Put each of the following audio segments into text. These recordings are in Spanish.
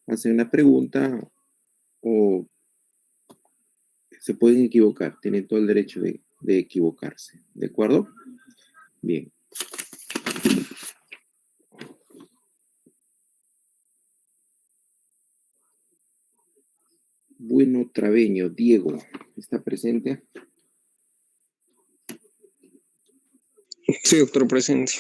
hacen la pregunta o se pueden equivocar, tienen todo el derecho de equivocarse, ¿de acuerdo? Bien. Bueno Traveño, Diego, ¿está presente? Sí, doctor, presente.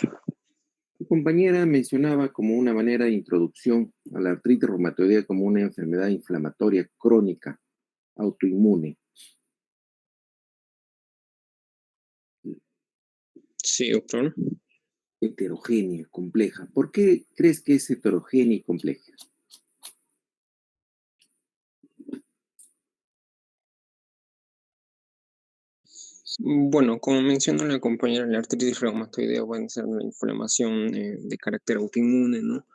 Tu compañera mencionaba como una manera de introducción a la artritis reumatoidea como una enfermedad inflamatoria crónica, autoinmune. Sí, doctor. Heterogénea, compleja. ¿Por qué crees que es heterogénea y compleja? Bueno, como mencionó la compañera, la artritis reumatoidea puede ser una inflamación de carácter autoinmune, ¿no?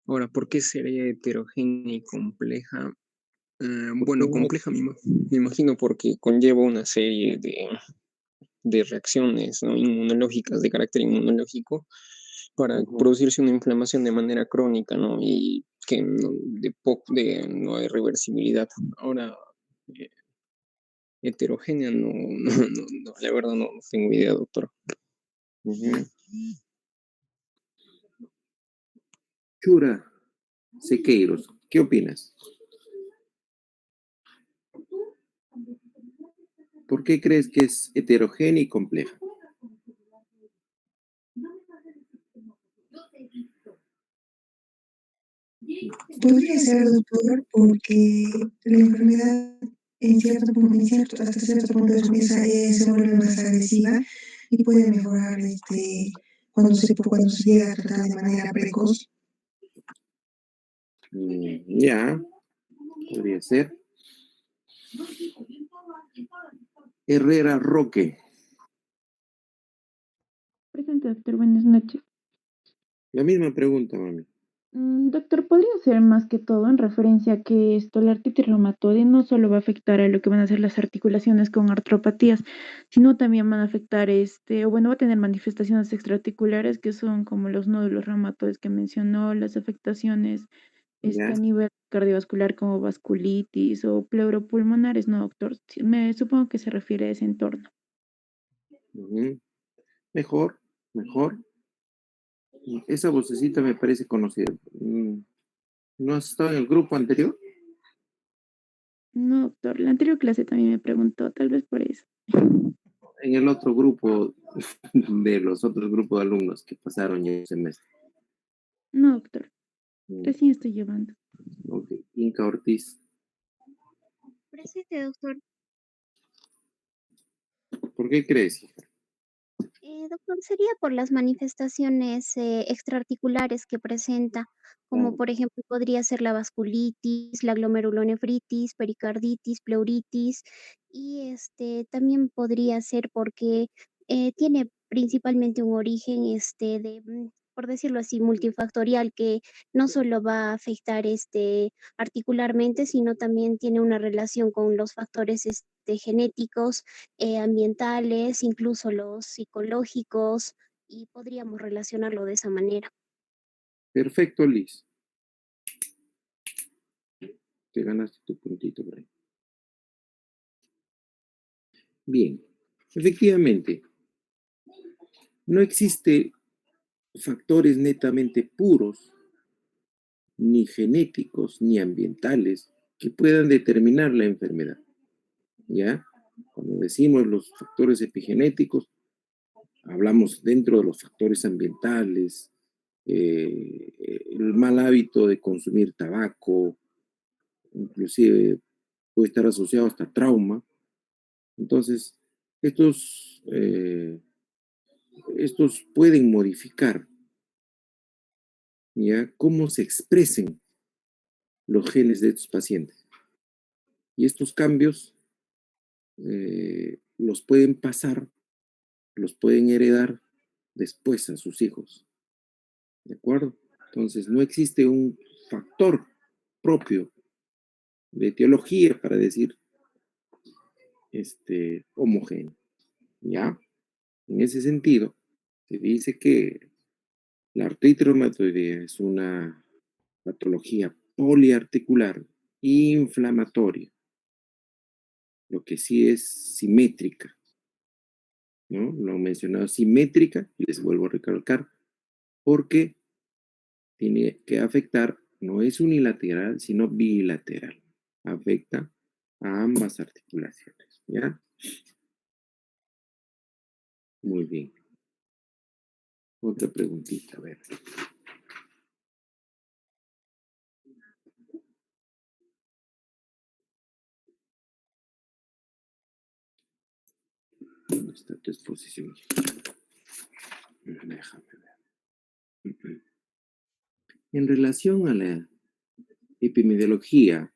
Ahora, ¿por qué sería heterogénea y compleja? Bueno, No, compleja me imagino porque conlleva una serie de reacciones, ¿no?, inmunológicas, de carácter inmunológico, para producirse una inflamación de manera crónica, ¿no? Y que no, no hay reversibilidad. Ahora, eh, heterogénea, no, la verdad no tengo idea, doctor. Chura Sequeiros, ¿qué opinas? ¿Por qué crees que es heterogénea y compleja? Podría ser, doctor, porque la enfermedad hasta cierto punto de su vida se vuelve más agresiva y puede mejorar cuando se llega a tratar de manera precoz. Ya, podría ser. Herrera Roque. Presente, doctor. Buenas noches. La misma pregunta, mami. Doctor, ¿podría ser más que todo en referencia a que la artritis reumatoide no solo va a afectar a lo que van a ser las articulaciones con artropatías, sino también van a afectar, o bueno, va a tener manifestaciones extraarticulares que son como los nódulos reumatoides que mencionó, las afectaciones Ya. a nivel cardiovascular como vasculitis o pleuropulmonares, ¿no, doctor? Sí, supongo que se refiere a ese entorno. Mejor, mejor. Esa vocecita me parece conocida. ¿No has estado en el grupo anterior? No, doctor, la anterior clase también me preguntó, tal vez por eso. En el otro grupo, de los otros grupos de alumnos que pasaron ya el semestre. No, doctor, Mm, recién estoy llevando. Ok, Inca Ortiz. Presente, doctor. ¿Por qué crees, hija? Doctor, sería por las manifestaciones extraarticulares que presenta, como por ejemplo podría ser la vasculitis, la glomerulonefritis, pericarditis, pleuritis, y también podría ser porque tiene principalmente un origen por decirlo así, multifactorial, que no solo va a afectar articularmente, sino también tiene una relación con los factores genéticos, ambientales, incluso los psicológicos, y podríamos relacionarlo de esa manera. Perfecto, Liz. Te ganaste tu puntito por ahí. Bien, efectivamente, no existe factores netamente puros, ni genéticos, ni ambientales, que puedan determinar la enfermedad. ¿Ya? Cuando decimos los factores epigenéticos, hablamos dentro de los factores ambientales, el mal hábito de consumir tabaco, inclusive puede estar asociado hasta trauma. Entonces, estos pueden modificar, ¿ya?, cómo se expresen los genes de estos pacientes. Y estos cambios los pueden pasar, los pueden heredar después a sus hijos. ¿De acuerdo? Entonces, no existe un factor propio de etiología para decir homogéneo. ¿Ya? En ese sentido, se dice que la artritis reumatoidea es una patología poliarticular, inflamatoria. Lo que sí es simétrica, ¿no? Lo he mencionado simétrica, y les vuelvo a recalcar, porque tiene que afectar, no es unilateral, sino bilateral. Afecta a ambas articulaciones, ¿ya? Muy bien. Otra preguntita, a ver. ¿Dónde está tu exposición? Déjame ver. En relación a la epidemiología,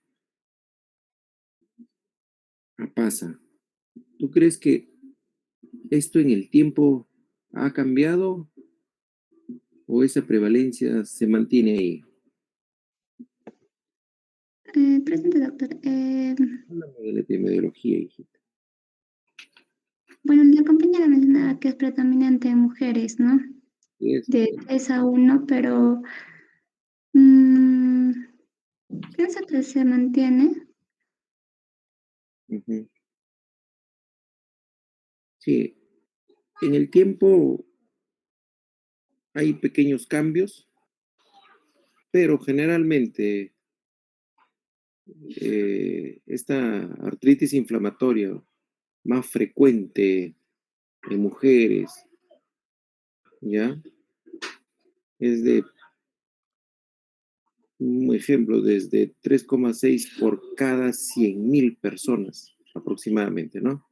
pasa, ¿tú crees que esto en el tiempo ha cambiado o esa prevalencia se mantiene ahí? Presente, doctor. Háblame de la epidemiología, hijita. Bueno, la compañera mencionaba que es predominante en mujeres, ¿no? Es, De 3-1, pero mm, pienso que se mantiene. ujú. Sí, en el tiempo hay pequeños cambios, pero generalmente esta artritis inflamatoria más frecuente en mujeres, ¿ya? Es de un ejemplo, desde 3,6 por cada 100.000 personas aproximadamente, ¿no?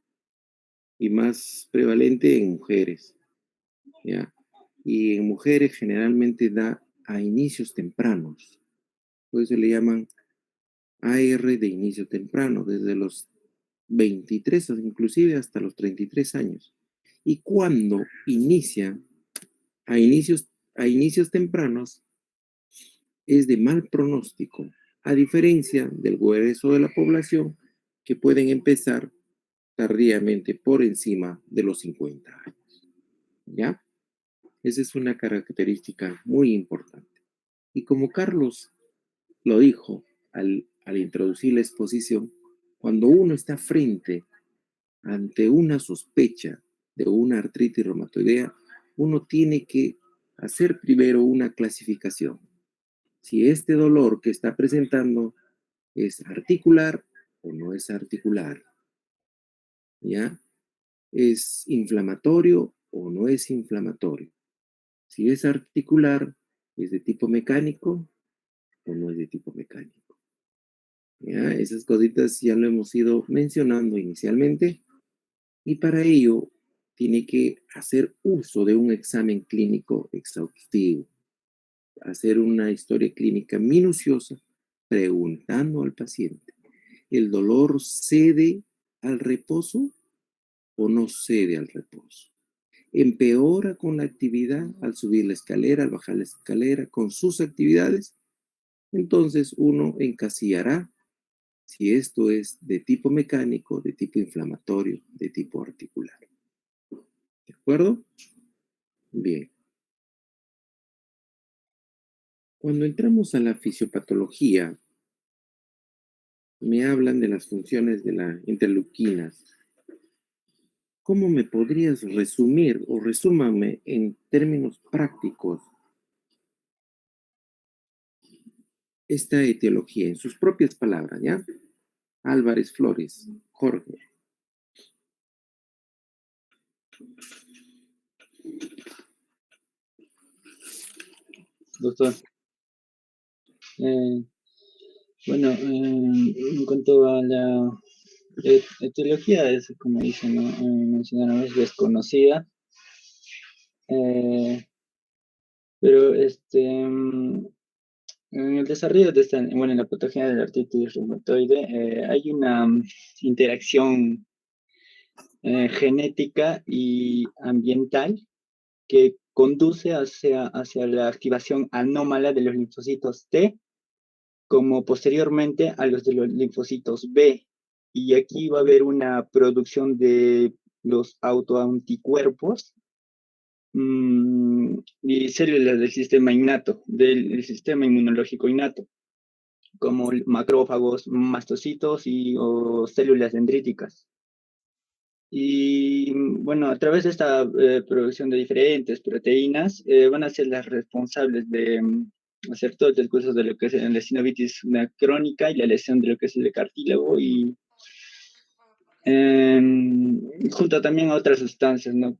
Y más prevalente en mujeres, ¿ya? Y en mujeres generalmente da a inicios tempranos, por eso le llaman AR de inicio temprano, desde los 23 o inclusive hasta los 33 años. Y cuando inicia a inicios tempranos, es de mal pronóstico, a diferencia del grueso de la población que pueden empezar tardíamente por encima de los 50 años. ¿Ya? Esa es una característica muy importante. Y como Carlos lo dijo al introducir la exposición, cuando uno está ante una sospecha de una artritis reumatoidea, uno tiene que hacer primero una clasificación. Si este dolor que está presentando es articular o no es articular, ¿ya? ¿Es inflamatorio o no es inflamatorio? Si es articular, ¿es de tipo mecánico o no es de tipo mecánico? ¿Ya? Esas cositas ya lo hemos ido mencionando inicialmente y para ello tiene que hacer uso de un examen clínico exhaustivo, hacer una historia clínica minuciosa preguntando al paciente, ¿el dolor cede al reposo o no cede al reposo? ¿Empeora con la actividad al subir la escalera, al bajar la escalera, con sus actividades? Entonces uno encasillará si esto es de tipo mecánico, de tipo inflamatorio, de tipo articular. ¿De acuerdo? Bien. Cuando entramos a la fisiopatología, me hablan de las funciones de las interleuquinas. ¿Cómo me podrías resumir o resúmame en términos prácticos esta etiología en sus propias palabras, ¿ya? Álvarez Flores, Jorge. Doctor. Bueno, en cuanto a la etiología, es como dicen, ¿no? Mencionaron, es desconocida, pero en el desarrollo de esta, bueno, en la patología de la artritis reumatoide, hay una interacción genética y ambiental que conduce hacia la activación anómala de los linfocitos T, como posteriormente a los de los linfocitos B. Y aquí va a haber una producción de los autoanticuerpos y células del sistema innato, del sistema inmunológico innato. como macrófagos, mastocitos o células dendríticas. Y bueno, a través de esta producción de diferentes proteínas, van a ser las responsables de hacer todo el curso de lo que es la sinovitis crónica y la lesión de lo que es el cartílago y junto también a otras sustancias, ¿no?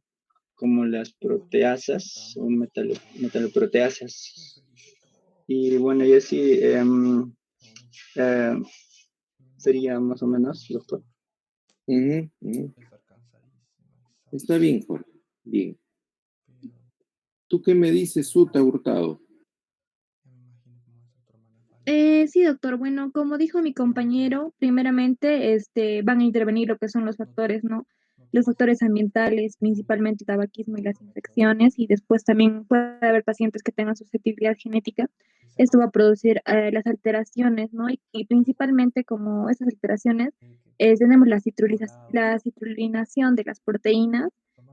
Como las proteasas o metaloproteasas. Y bueno, y así sería más o menos, doctor. Está bien, Jorge. Bien. ¿Tú qué me dices, Suta Hurtado? Sí, doctor. Bueno, como dijo mi compañero, primeramente van a intervenir lo que son los factores, ¿no? Los factores ambientales, principalmente el tabaquismo y las infecciones, y después también puede haber pacientes que tengan susceptibilidad genética. Esto va a producir las alteraciones, ¿no? Y principalmente como esas alteraciones, tenemos la citrulinación de las proteínas,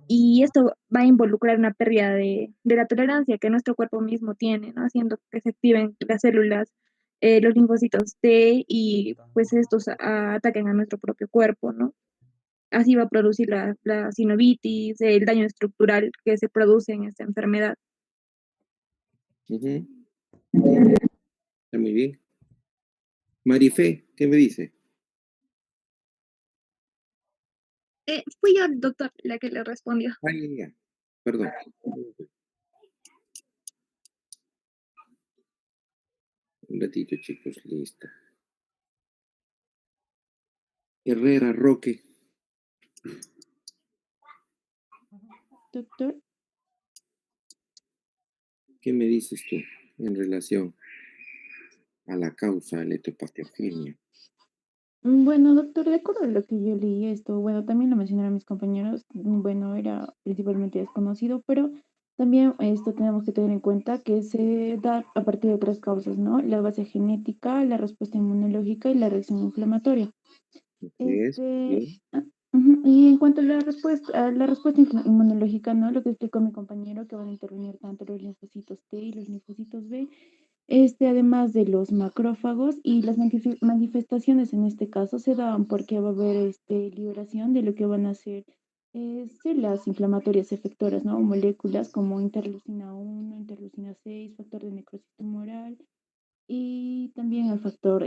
y esto va a involucrar una pérdida de la tolerancia que nuestro cuerpo mismo tiene, ¿no? Haciendo que se activen las células los linfocitos T y pues estos ataquen a nuestro propio cuerpo, ¿no? Así va a producir la sinovitis, el daño estructural que se produce en esta enfermedad. Está muy bien. Marifé, ¿qué me dice? Fui yo, doctor, la que le respondió. Ya. Perdón. Un ratito, chicos, listo. Herrera Roque. Doctor. ¿Qué me dices tú en relación a la causa de la etopaciogenia? Bueno, doctor, de acuerdo a lo que yo leí esto, bueno, también lo mencionaron mis compañeros, bueno, era principalmente desconocido, pero también esto tenemos que tener en cuenta que se da a partir de tres causas, ¿no? La base genética, la respuesta inmunológica y la reacción inflamatoria. Bien. Y en cuanto a la respuesta inmunológica, ¿no? Lo que explicó mi compañero, que van a intervenir tanto los linfocitos T y los linfocitos B, además de los macrófagos y las manifestaciones en este caso se dan porque va a haber liberación de lo que van a ser células inflamatorias efectoras, ¿no? Moléculas como interleucina 1, interleucina 6, factor de necrosis tumoral y también el factor,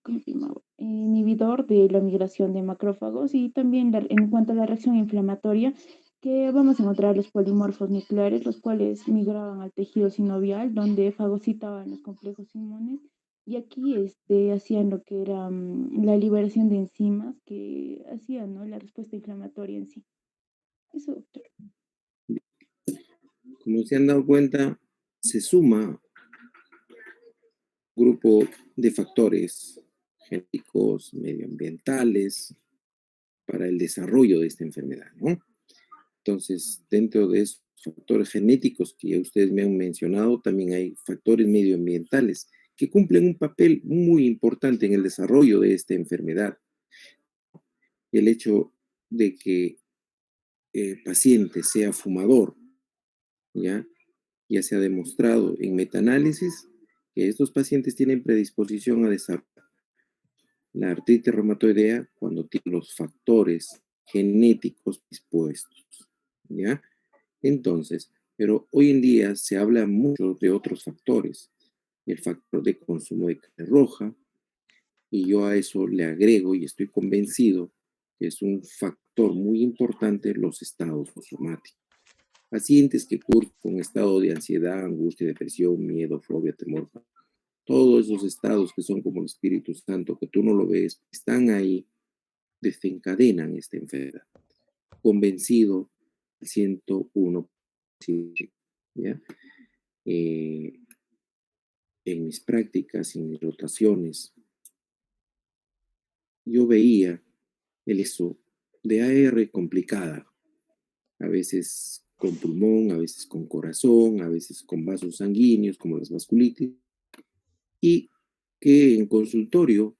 ¿cómo se llama? Inhibidor de la migración de macrófagos y también en cuanto a la reacción inflamatoria, que vamos a encontrar los polimorfos nucleares, los cuales migraban al tejido sinovial, donde fagocitaban los complejos inmunes, y aquí hacían lo que era la liberación de enzimas que hacían, ¿no? La respuesta inflamatoria en sí. Eso, doctor. Como se han dado cuenta, se suma grupo de factores genéticos, medioambientales, para el desarrollo de esta enfermedad, ¿no? Entonces, dentro de esos factores genéticos que ya ustedes me han mencionado, también hay factores medioambientales que cumplen un papel muy importante en el desarrollo de esta enfermedad. El hecho de que el paciente sea fumador, ya se ha demostrado en metaanálisis que estos pacientes tienen predisposición a desarrollar la artritis reumatoidea cuando tienen los factores genéticos dispuestos, ¿ya? Entonces, pero hoy en día se habla mucho de otros factores, el factor de consumo de carne roja, y yo a eso le agrego y estoy convencido que es un factor muy importante los estados somáticos. Pacientes que cursan con estado de ansiedad, angustia, depresión, miedo, fobia, temor, todos esos estados que son como el Espíritu Santo, que tú no lo ves, están ahí, desencadenan esta enfermedad. Convencido al 101%, ¿ya? En mis prácticas, en mis rotaciones, yo veía el eso de AR complicada, a veces con pulmón, a veces con corazón, a veces con vasos sanguíneos, como las vasculitis, y que en consultorio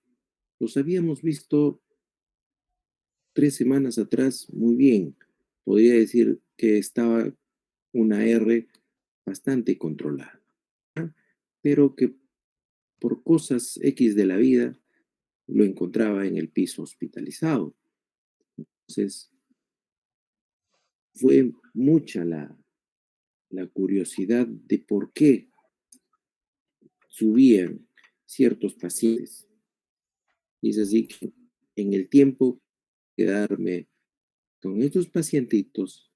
los habíamos visto 3 semanas atrás muy bien. Podría decir que estaba una R bastante controlada, ¿no? Pero que por cosas X de la vida, lo encontraba en el piso hospitalizado. Entonces, fue mucha la curiosidad de por qué subían ciertos pacientes. Y es así que en el tiempo quedarme con estos pacientitos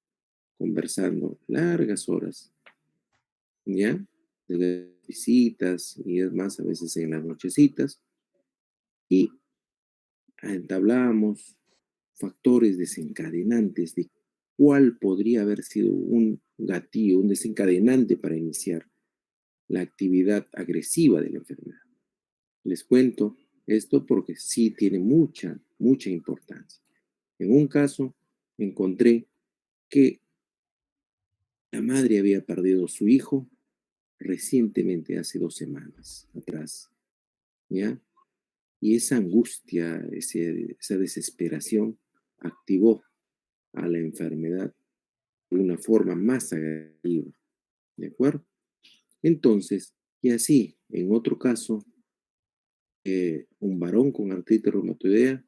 conversando largas horas, ¿ya? De las visitas y demás, a veces en las nochecitas, y entablábamos factores desencadenantes de cuál podría haber sido un gatillo, un desencadenante para iniciar la actividad agresiva de la enfermedad. Les cuento esto porque sí tiene mucha, mucha importancia. En un caso, encontré que la madre había perdido a su hijo recientemente, hace 2 semanas atrás, ¿ya? Y esa angustia, esa desesperación activó a la enfermedad de una forma más agresiva, ¿de acuerdo? Entonces, y así, en otro caso, un varón con artritis reumatoidea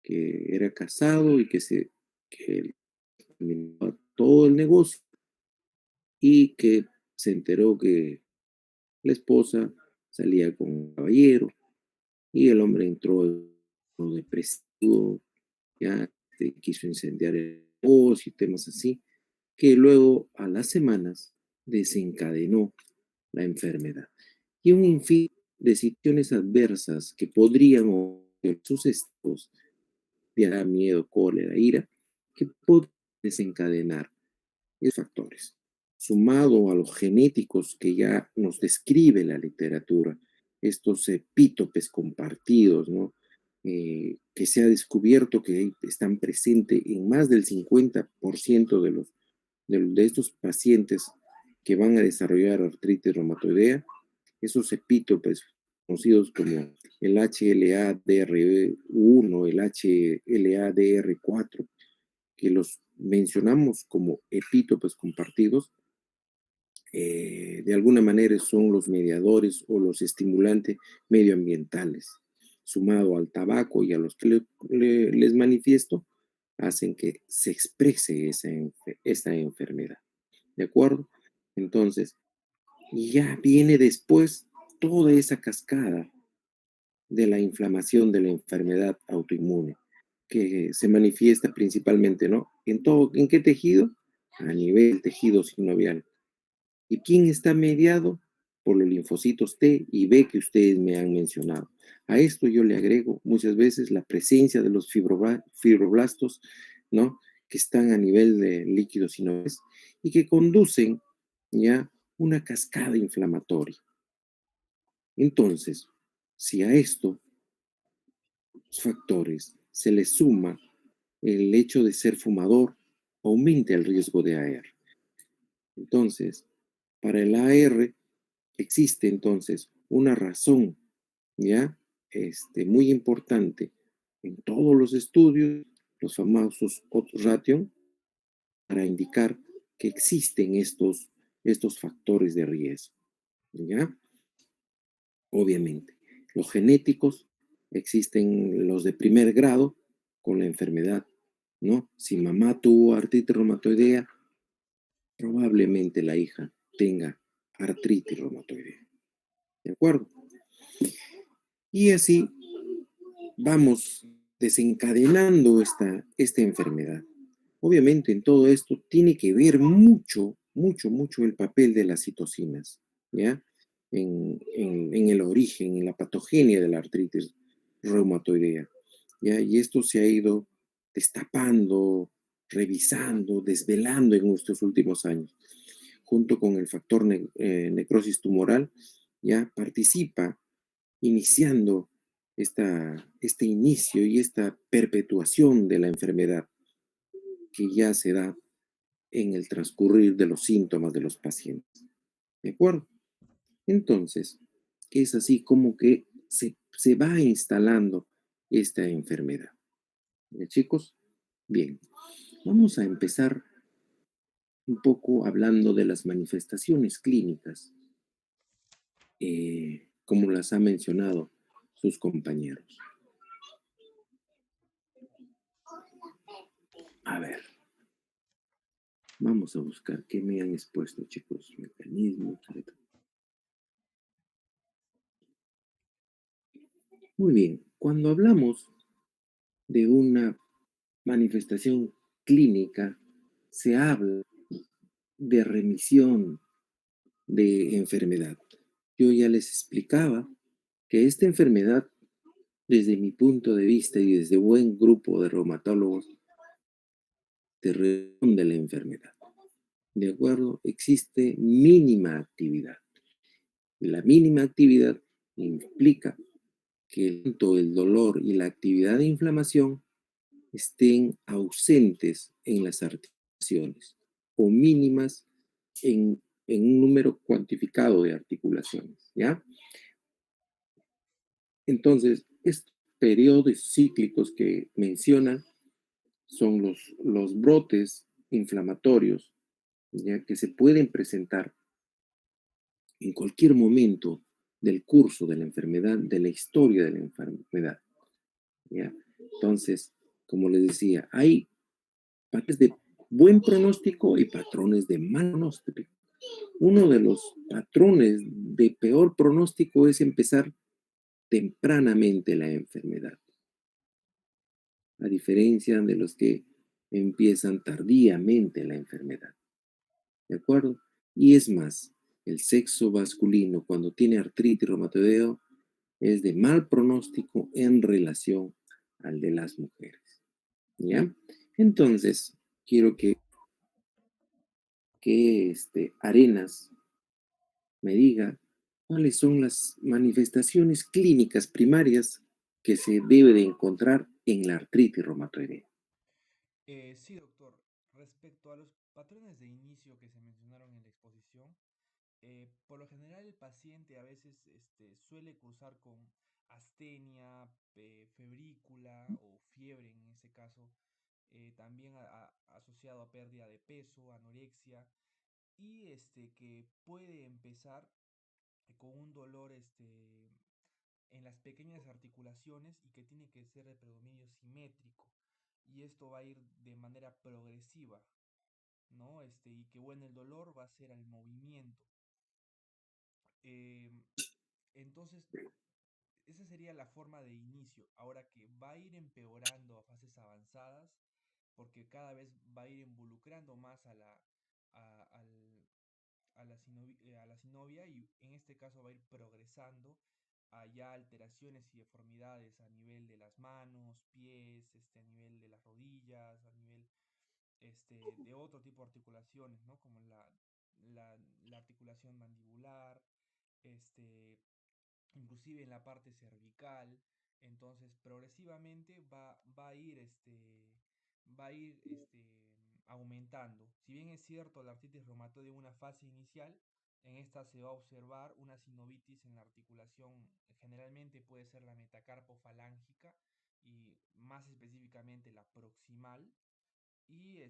que era casado y que terminaba todo el negocio y que se enteró que la esposa salía con un caballero y el hombre entró depresivo, ya quiso incendiar el negocio y temas así, que luego a las semanas desencadenó la enfermedad. Y un infin de situaciones adversas que podrían ocurrir sus estados de miedo, cólera, ira, que pueden desencadenar esos factores, sumado a los genéticos que ya nos describe la literatura, estos epítopes compartidos, ¿no? Que se ha descubierto que están presentes en más del 50% de estos pacientes que van a desarrollar artritis reumatoidea, esos epítopes conocidos como el HLA-DR1, el HLA-DR4, que los mencionamos como epítopes compartidos, de alguna manera son los mediadores o los estimulantes medioambientales, sumado al tabaco y a los que les manifiesto, hacen que se exprese esta enfermedad. ¿De acuerdo? Entonces, ya viene después toda esa cascada de la inflamación de la enfermedad autoinmune, que se manifiesta principalmente, ¿no? ¿En qué tejido? A nivel tejido sinovial. ¿Y quién está mediado? Por los linfocitos T y B que ustedes me han mencionado. A esto yo le agrego muchas veces la presencia de los fibroblastos, ¿no? Que están a nivel de líquido sinovial y que conducen ya una cascada inflamatoria. Entonces, si a estos factores se le suma el hecho de ser fumador, aumenta el riesgo de AR. Entonces, para el AR existe entonces una razón, ¿ya? Muy importante en todos los estudios, los famosos odds ratio, para indicar que existen estos factores de riesgo, ¿ya? Obviamente, los genéticos, existen los de primer grado con la enfermedad, ¿no? Si mamá tuvo artritis reumatoidea, probablemente la hija tenga artritis reumatoidea. ¿De acuerdo? Y así vamos desencadenando esta enfermedad. Obviamente en todo esto tiene que ver mucho, mucho, mucho el papel de las citocinas, ¿ya? En el origen, en la patogenia de la artritis reumatoidea, ¿ya? Y esto se ha ido destapando, revisando, desvelando en nuestros últimos años. Junto con el factor necrosis tumoral, ya participa iniciando este inicio y esta perpetuación de la enfermedad que ya se da en el transcurrir de los síntomas de los pacientes. ¿De acuerdo? Entonces, es así como que se va instalando esta enfermedad. ¿De chicos? Bien, vamos a empezar un poco hablando de las manifestaciones clínicas como las ha mencionado sus compañeros. A ver, vamos a buscar qué me han expuesto, chicos. Mecanismos. Muy bien, cuando hablamos de una manifestación clínica, se habla de remisión de enfermedad. Yo ya les explicaba que esta enfermedad, desde mi punto de vista y desde buen grupo de reumatólogos, de remisión de la enfermedad. ¿De acuerdo? Existe mínima actividad. La mínima actividad implica que tanto el dolor y la actividad de inflamación estén ausentes en las articulaciones o mínimas en un número cuantificado de articulaciones, ¿ya? Entonces, estos periodos cíclicos que mencionan son los brotes inflamatorios, ¿ya? Que se pueden presentar en cualquier momento del curso de la enfermedad, de la historia de la enfermedad, ¿ya? Entonces, como les decía, hay patrones de buen pronóstico y patrones de mal pronóstico. Uno de los patrones de peor pronóstico es empezar tempranamente la enfermedad, a diferencia de los que empiezan tardíamente la enfermedad. ¿De acuerdo? Y es más, el sexo masculino cuando tiene artritis reumatoidea es de mal pronóstico en relación al de las mujeres. ¿Ya? Entonces, quiero que Arenas me diga cuáles son las manifestaciones clínicas primarias que se debe de encontrar en la artritis reumatoidea. Sí, doctor. Respecto a los patrones de inicio que se mencionaron en la exposición, por lo general el paciente a veces suele cursar con astenia, febrícula o fiebre en ese caso, también asociado a pérdida de peso, anorexia, y que puede empezar con un dolor en las pequeñas articulaciones y que tiene que ser de predominio simétrico. Y esto va a ir de manera progresiva, ¿no? Y que bueno, el dolor va a ser al movimiento. Eh, entonces, esa sería la forma de inicio. Ahora que va a ir empeorando a fases avanzadas, porque cada vez va a ir involucrando más a, al- a la sinovia y en este caso va a ir progresando a ya alteraciones y deformidades a nivel de las manos, pies, a nivel de las rodillas, a nivel de otro tipo de articulaciones, ¿no? Como la articulación mandibular, este, inclusive en la parte cervical. Entonces, progresivamente va a ir aumentando. Si bien es cierto, la artritis reumatoide en una fase inicial, en esta se va a observar una sinovitis en la articulación, generalmente puede ser la metacarpofalángica y más específicamente la proximal y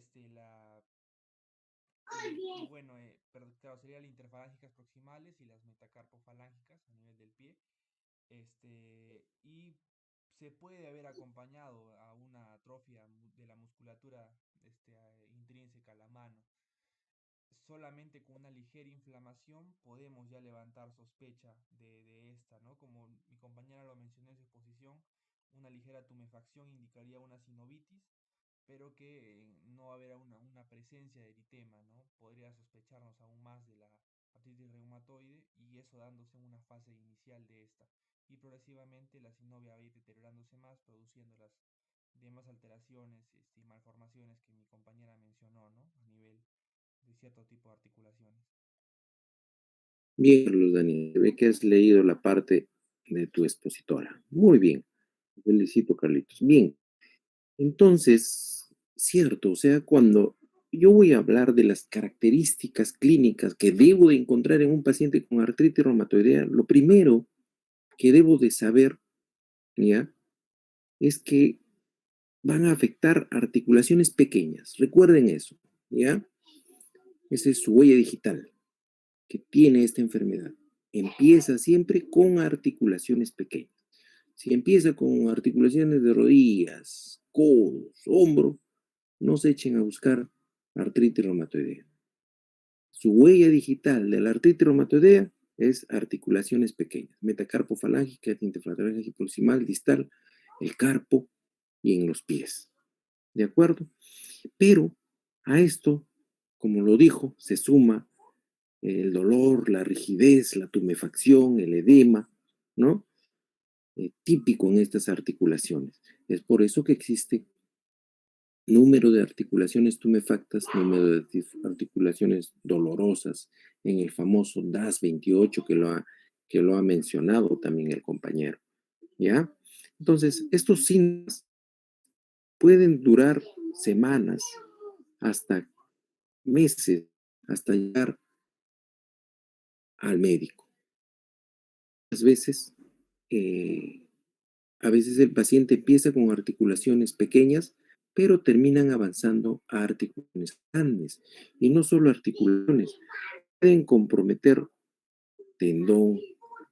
bueno, pero claro, serían las interfalángicas proximales y las metacarpofalángicas a nivel del pie. Y se puede haber acompañado a una atrofia de la musculatura intrínseca a la mano. Solamente con una ligera inflamación podemos ya levantar sospecha de esta, ¿no? Como mi compañera lo mencionó en su exposición, una ligera tumefacción indicaría una sinovitis, pero que no va a haber una presencia de eritema, ¿no? Podría sospecharnos aún más de la artritis reumatoide y eso dándose en una fase inicial de esta. Y progresivamente la sinovia va a ir deteriorándose más, produciendo las demás alteraciones y malformaciones que mi compañera mencionó, ¿no? A nivel de cierto tipo de articulaciones. Bien, Carlos Daniel, ve que has leído la parte de tu expositora. Muy bien. Felicito, Carlitos. Bien. Entonces, cierto, o sea, cuando yo voy a hablar de las características clínicas que debo de encontrar en un paciente con artritis reumatoidea, lo primero que debo de saber, ¿ya? Es que van a afectar articulaciones pequeñas. Recuerden eso, ¿ya? Esa es su huella digital que tiene esta enfermedad. empieza siempre con articulaciones pequeñas. Si empieza con articulaciones de rodillas, codos, hombro, no se echen a buscar artritis reumatoidea. Su huella digital de la artritis reumatoidea es articulaciones pequeñas, metacarpo falángica, interfalángica proximal, distal, el carpo y en los pies. ¿De acuerdo? Pero a esto, como lo dijo, se suma el dolor, la rigidez, la tumefacción, el edema, ¿no? Típico en estas articulaciones. Es por eso que existe número de articulaciones tumefactas, número de articulaciones dolorosas, en el famoso DAS-28 que lo ha mencionado también el compañero, ¿ya? Entonces, estos síntomas pueden durar semanas, hasta meses, hasta llegar al médico. A veces el paciente empieza con articulaciones pequeñas, pero terminan avanzando a articulaciones grandes. Y no solo articulaciones, pueden comprometer tendón,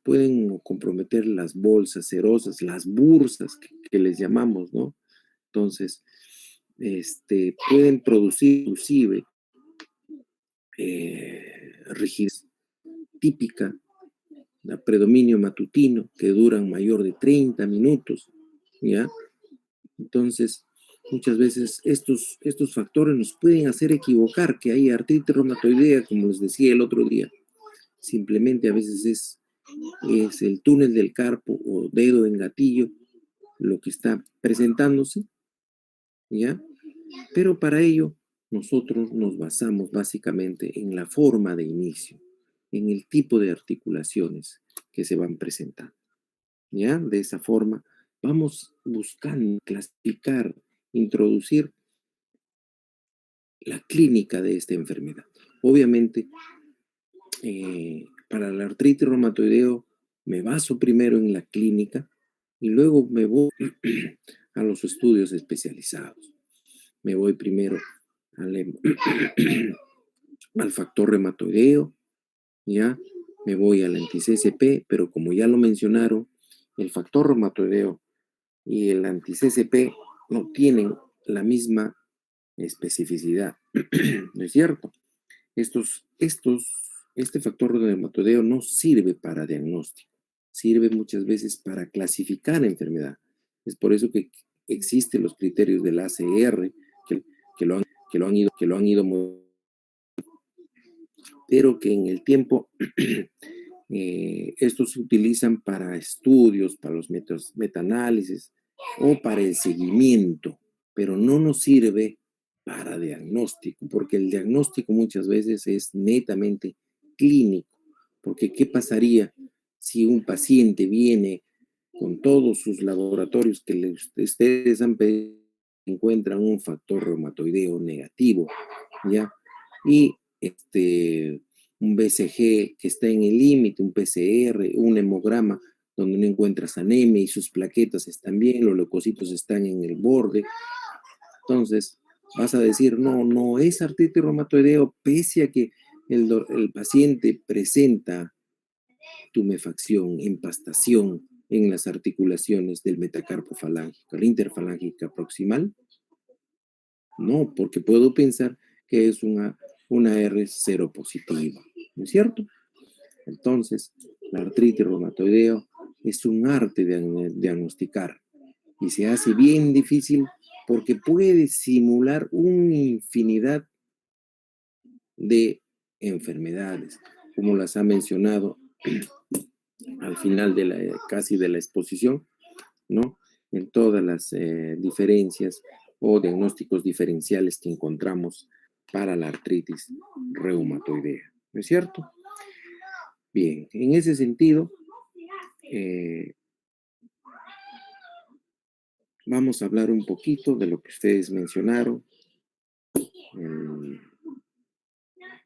pueden comprometer las bolsas serosas, las bursas que les llamamos, ¿no? Entonces, pueden producir inclusive rigidez típica, predominio matutino, que duran mayor de 30 minutos, ¿ya? Entonces, muchas veces estos factores nos pueden hacer equivocar que hay artritis reumatoidea, como les decía el otro día. Simplemente a veces es el túnel del carpo o dedo en gatillo lo que está presentándose, ¿ya? Pero para ello nosotros nos basamos básicamente en la forma de inicio, en el tipo de articulaciones que se van presentando, ¿ya? De esa forma vamos buscando clasificar, introducir la clínica de esta enfermedad. Obviamente, para la artritis reumatoideo me baso primero en la clínica y luego me voy a los estudios especializados. Me voy primero al factor reumatoideo, ¿ya? Me voy al anti-CCP, pero como ya lo mencionaron, el factor reumatoideo y el anti-CCP no tienen la misma especificidad, ¿no es cierto? Este factor reumatoideo no sirve para diagnóstico, sirve muchas veces para clasificar la enfermedad. Es por eso que existen los criterios del ACR que lo han ido pero que en el tiempo estos se utilizan para estudios, para los metaanálisis o para el seguimiento, pero no nos sirve para diagnóstico, porque el diagnóstico muchas veces es netamente clínico, porque ¿qué pasaría si un paciente viene con todos sus laboratorios que ustedes han pedido, encuentran un factor reumatoideo negativo, ¿ya? Y un BCG que está en el límite, un PCR, un hemograma donde no encuentras anemia y sus plaquetas están bien, los leucocitos están en el borde. Entonces, vas a decir, no es artritis reumatoideo, pese a que el paciente presenta tumefacción, empastación en las articulaciones del metacarpo falángico, la interfalángica proximal. No, porque puedo pensar que es una R0 positiva, ¿no es cierto? Entonces, la artritis reumatoideo es un arte de diagnosticar y se hace bien difícil porque puede simular una infinidad de enfermedades, como las ha mencionado al final casi de la exposición, ¿no? En todas las diferencias o diagnósticos diferenciales que encontramos para la artritis reumatoidea, ¿no es cierto? Bien, en ese sentido, vamos a hablar un poquito de lo que ustedes mencionaron,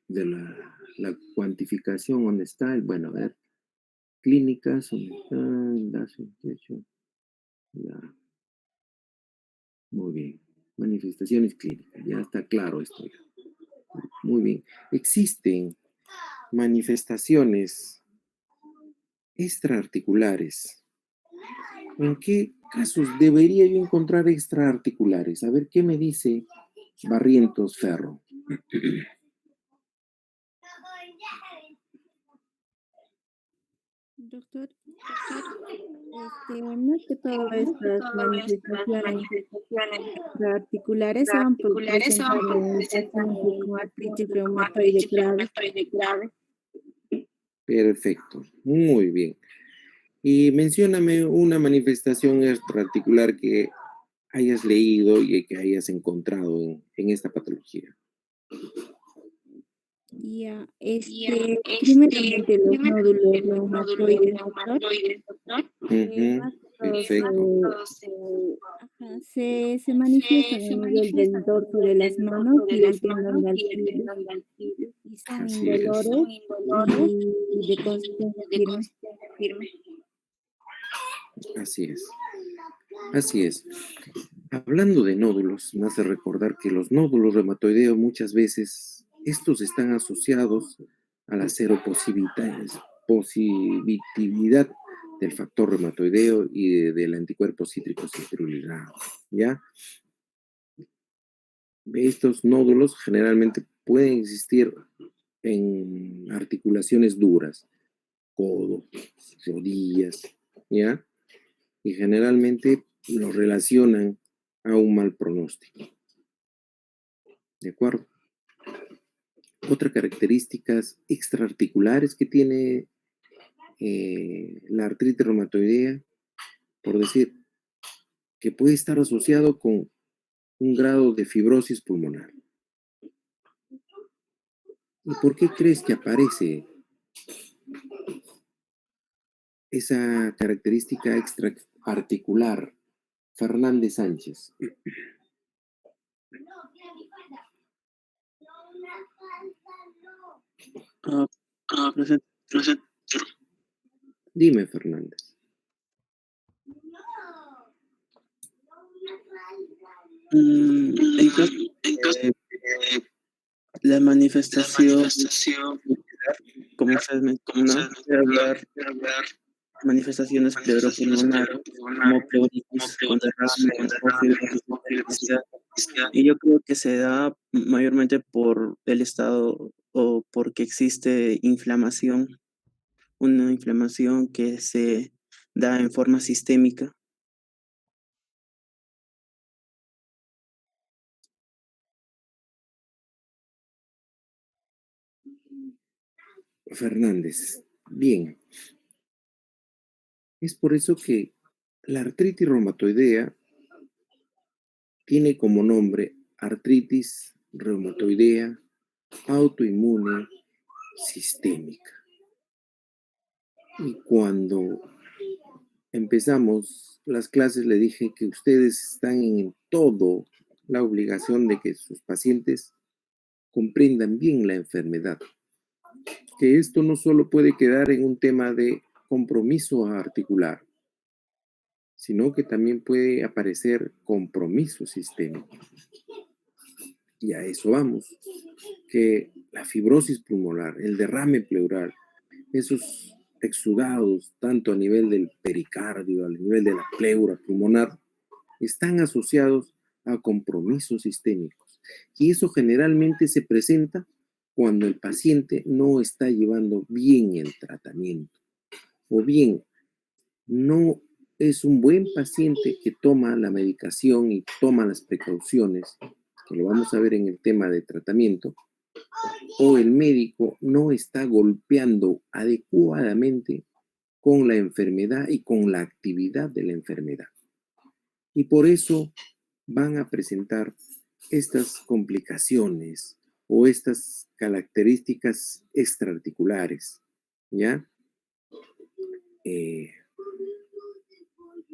de la cuantificación, ¿dónde está? Bueno, a ver, clínicas, ¿dónde está? Muy bien, manifestaciones clínicas, ya está claro esto. Muy bien, existen manifestaciones extraarticulares. ¿En qué casos debería yo encontrar extraarticulares? A ver, ¿qué me dice Barrientos Ferro? Doctor, más que todo estas manifestaciones extraarticulares se van a presentar en un paciente con artritis reumatoide grave. Perfecto, muy bien. Y mencióname una manifestación extraarticular que hayas leído y que hayas encontrado en esta patología. Ya, primeramente los nódulos reumatoides, doctor. Más que todo se manifiestan a nivel del dorso de las manos y del tendón de Aquiles y son Así es. indolores y de consistencia firme. Así es. Así es. Hablando de nódulos, me hace recordar que los nódulos reumatoideos muchas veces, estos están asociados a la seropositividad del factor reumatoideo y del anticuerpo cítrico citrullinado, ¿ya? Estos nódulos generalmente pueden existir en articulaciones duras, codos, rodillas, ¿ya? Y generalmente los relacionan a un mal pronóstico. ¿De acuerdo? Otra características extraarticulares que tiene la artritis reumatoidea, por decir, que puede estar asociado con un grado de fibrosis pulmonar. ¿Y por qué crees que aparece esa característica extraarticular, Fernández Sánchez? Dime, Fernández. En caso de la manifestación, como ustedes mencionan, hablar manifestaciones pleuropulmonares como pleuritis con derrame o fibrosis intersticial. Y yo creo que se da mayormente por el estado o porque existe inflamación, una inflamación que se da en forma sistémica. Fernández, bien. Es por eso que la artritis reumatoidea tiene como nombre artritis reumatoidea autoinmune sistémica. Y cuando empezamos las clases le dije que ustedes están en todo la obligación de que sus pacientes comprendan bien la enfermedad. Que esto no solo puede quedar en un tema de compromiso articular, sino que también puede aparecer compromiso sistémico. Y a eso vamos, que la fibrosis pulmonar, el derrame pleural, esos exudados, tanto a nivel del pericardio, a nivel de la pleura pulmonar, están asociados a compromisos sistémicos. Y eso generalmente se presenta cuando el paciente no está llevando bien el tratamiento, o bien no es un buen paciente que toma la medicación y toma las precauciones, que lo vamos a ver en el tema de tratamiento, o el médico no está golpeando adecuadamente con la enfermedad y con la actividad de la enfermedad. Y por eso van a presentar estas complicaciones o estas características extraarticulares, ¿ya? En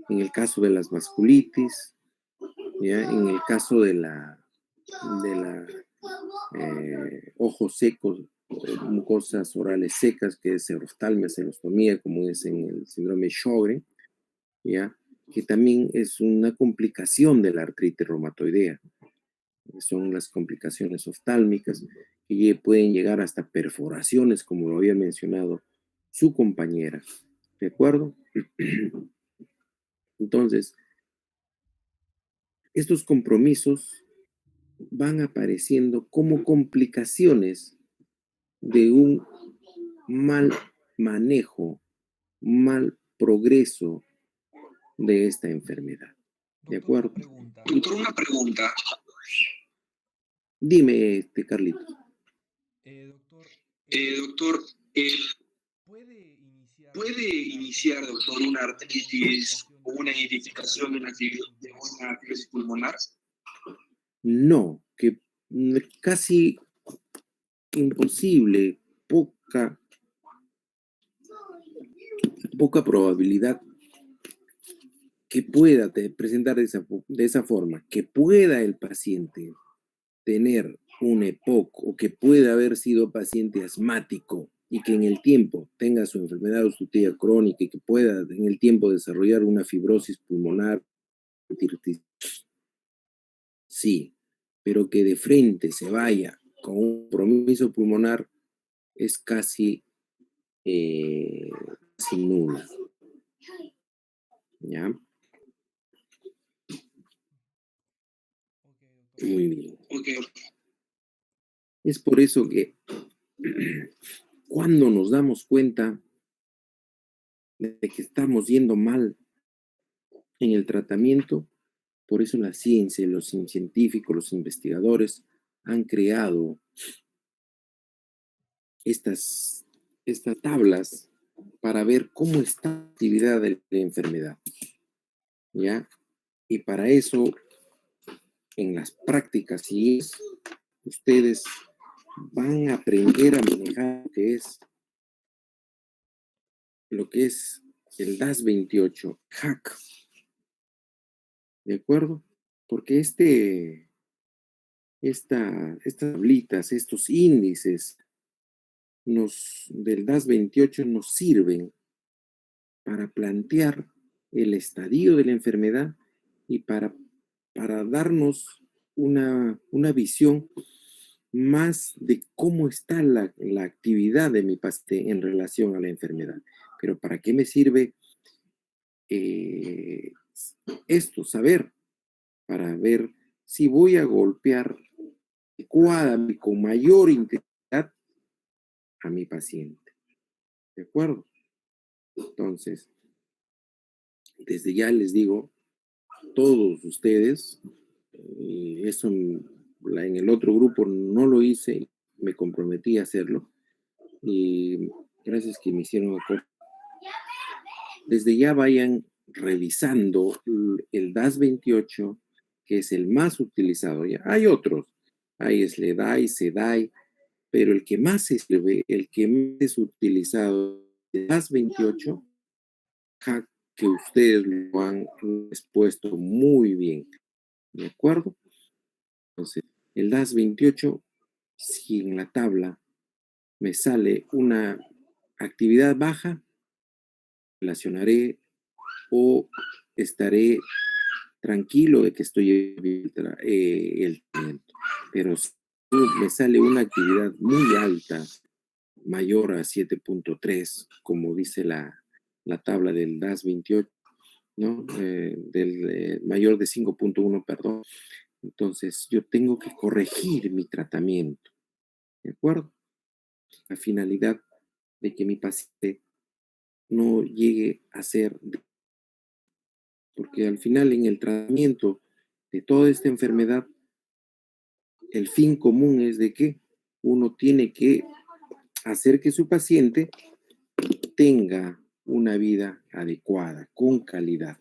el caso de las vasculitis, ¿ya? En el caso de la ojos secos, mucosas orales secas, que es oftalmia, celostomía, como es en el síndrome de Sjögren, ¿ya? Que también es una complicación de la artritis reumatoidea. Son las complicaciones oftálmicas que pueden llegar hasta perforaciones, como lo había mencionado su compañera. ¿De acuerdo? Entonces, estos compromisos van apareciendo como complicaciones de un mal manejo, mal progreso de esta enfermedad. ¿De acuerdo? Doctor, una pregunta. Dime, Carlitos. Doctor, Doctor, ¿puede iniciar, doctor, una artritis o una identificación de una crisis pulmonar? No, que casi imposible, poca probabilidad que pueda presentar de esa forma, que pueda el paciente tener un EPOC o que pueda haber sido paciente asmático y que en el tiempo tenga su enfermedad obstructiva crónica y que pueda en el tiempo desarrollar una fibrosis pulmonar, sí, pero que de frente se vaya con un compromiso pulmonar es casi sin nula. ¿Ya? Muy bien. Okay. Es por eso que cuando nos damos cuenta de que estamos yendo mal en el tratamiento, por eso la ciencia, los científicos, los investigadores han creado estas tablas para ver cómo está la actividad de la enfermedad. ¿Ya? Y para eso, en las prácticas, ustedes van a aprender a manejar lo que es el DAS28 hack. ¿De acuerdo? Porque estas tablitas, estos índices del DAS28 nos sirven para plantear el estadio de la enfermedad y para darnos una visión más de cómo está la actividad de mi paciente en relación a la enfermedad. Pero ¿para qué me sirve esto? Saber, para ver si voy a golpear adecuadamente, con mayor intensidad a mi paciente. ¿De acuerdo? Entonces, desde ya les digo, todos ustedes, eso en el otro grupo no lo hice, me comprometí a hacerlo, y gracias que me hicieron acuerdo. Desde ya vayan revisando el DAS28, que es el más utilizado. Ya hay otros, hay SLEDAI, SEDAI, pero el que más se escribe, el que más es utilizado, el DAS28, que ustedes lo han expuesto muy bien. ¿De acuerdo? Entonces, el DAS28, si en la tabla me sale una actividad baja, relacionaré o estaré tranquilo de que estoy el tratamiento. Pero si me sale una actividad muy alta, mayor a 7.3, como dice la tabla del DAS28, ¿no? Mayor de 5.1, perdón. Entonces, yo tengo que corregir mi tratamiento, ¿de acuerdo? La finalidad de que mi paciente no llegue a ser, porque al final en el tratamiento de toda esta enfermedad, el fin común es de que uno tiene que hacer que su paciente tenga una vida adecuada, con calidad.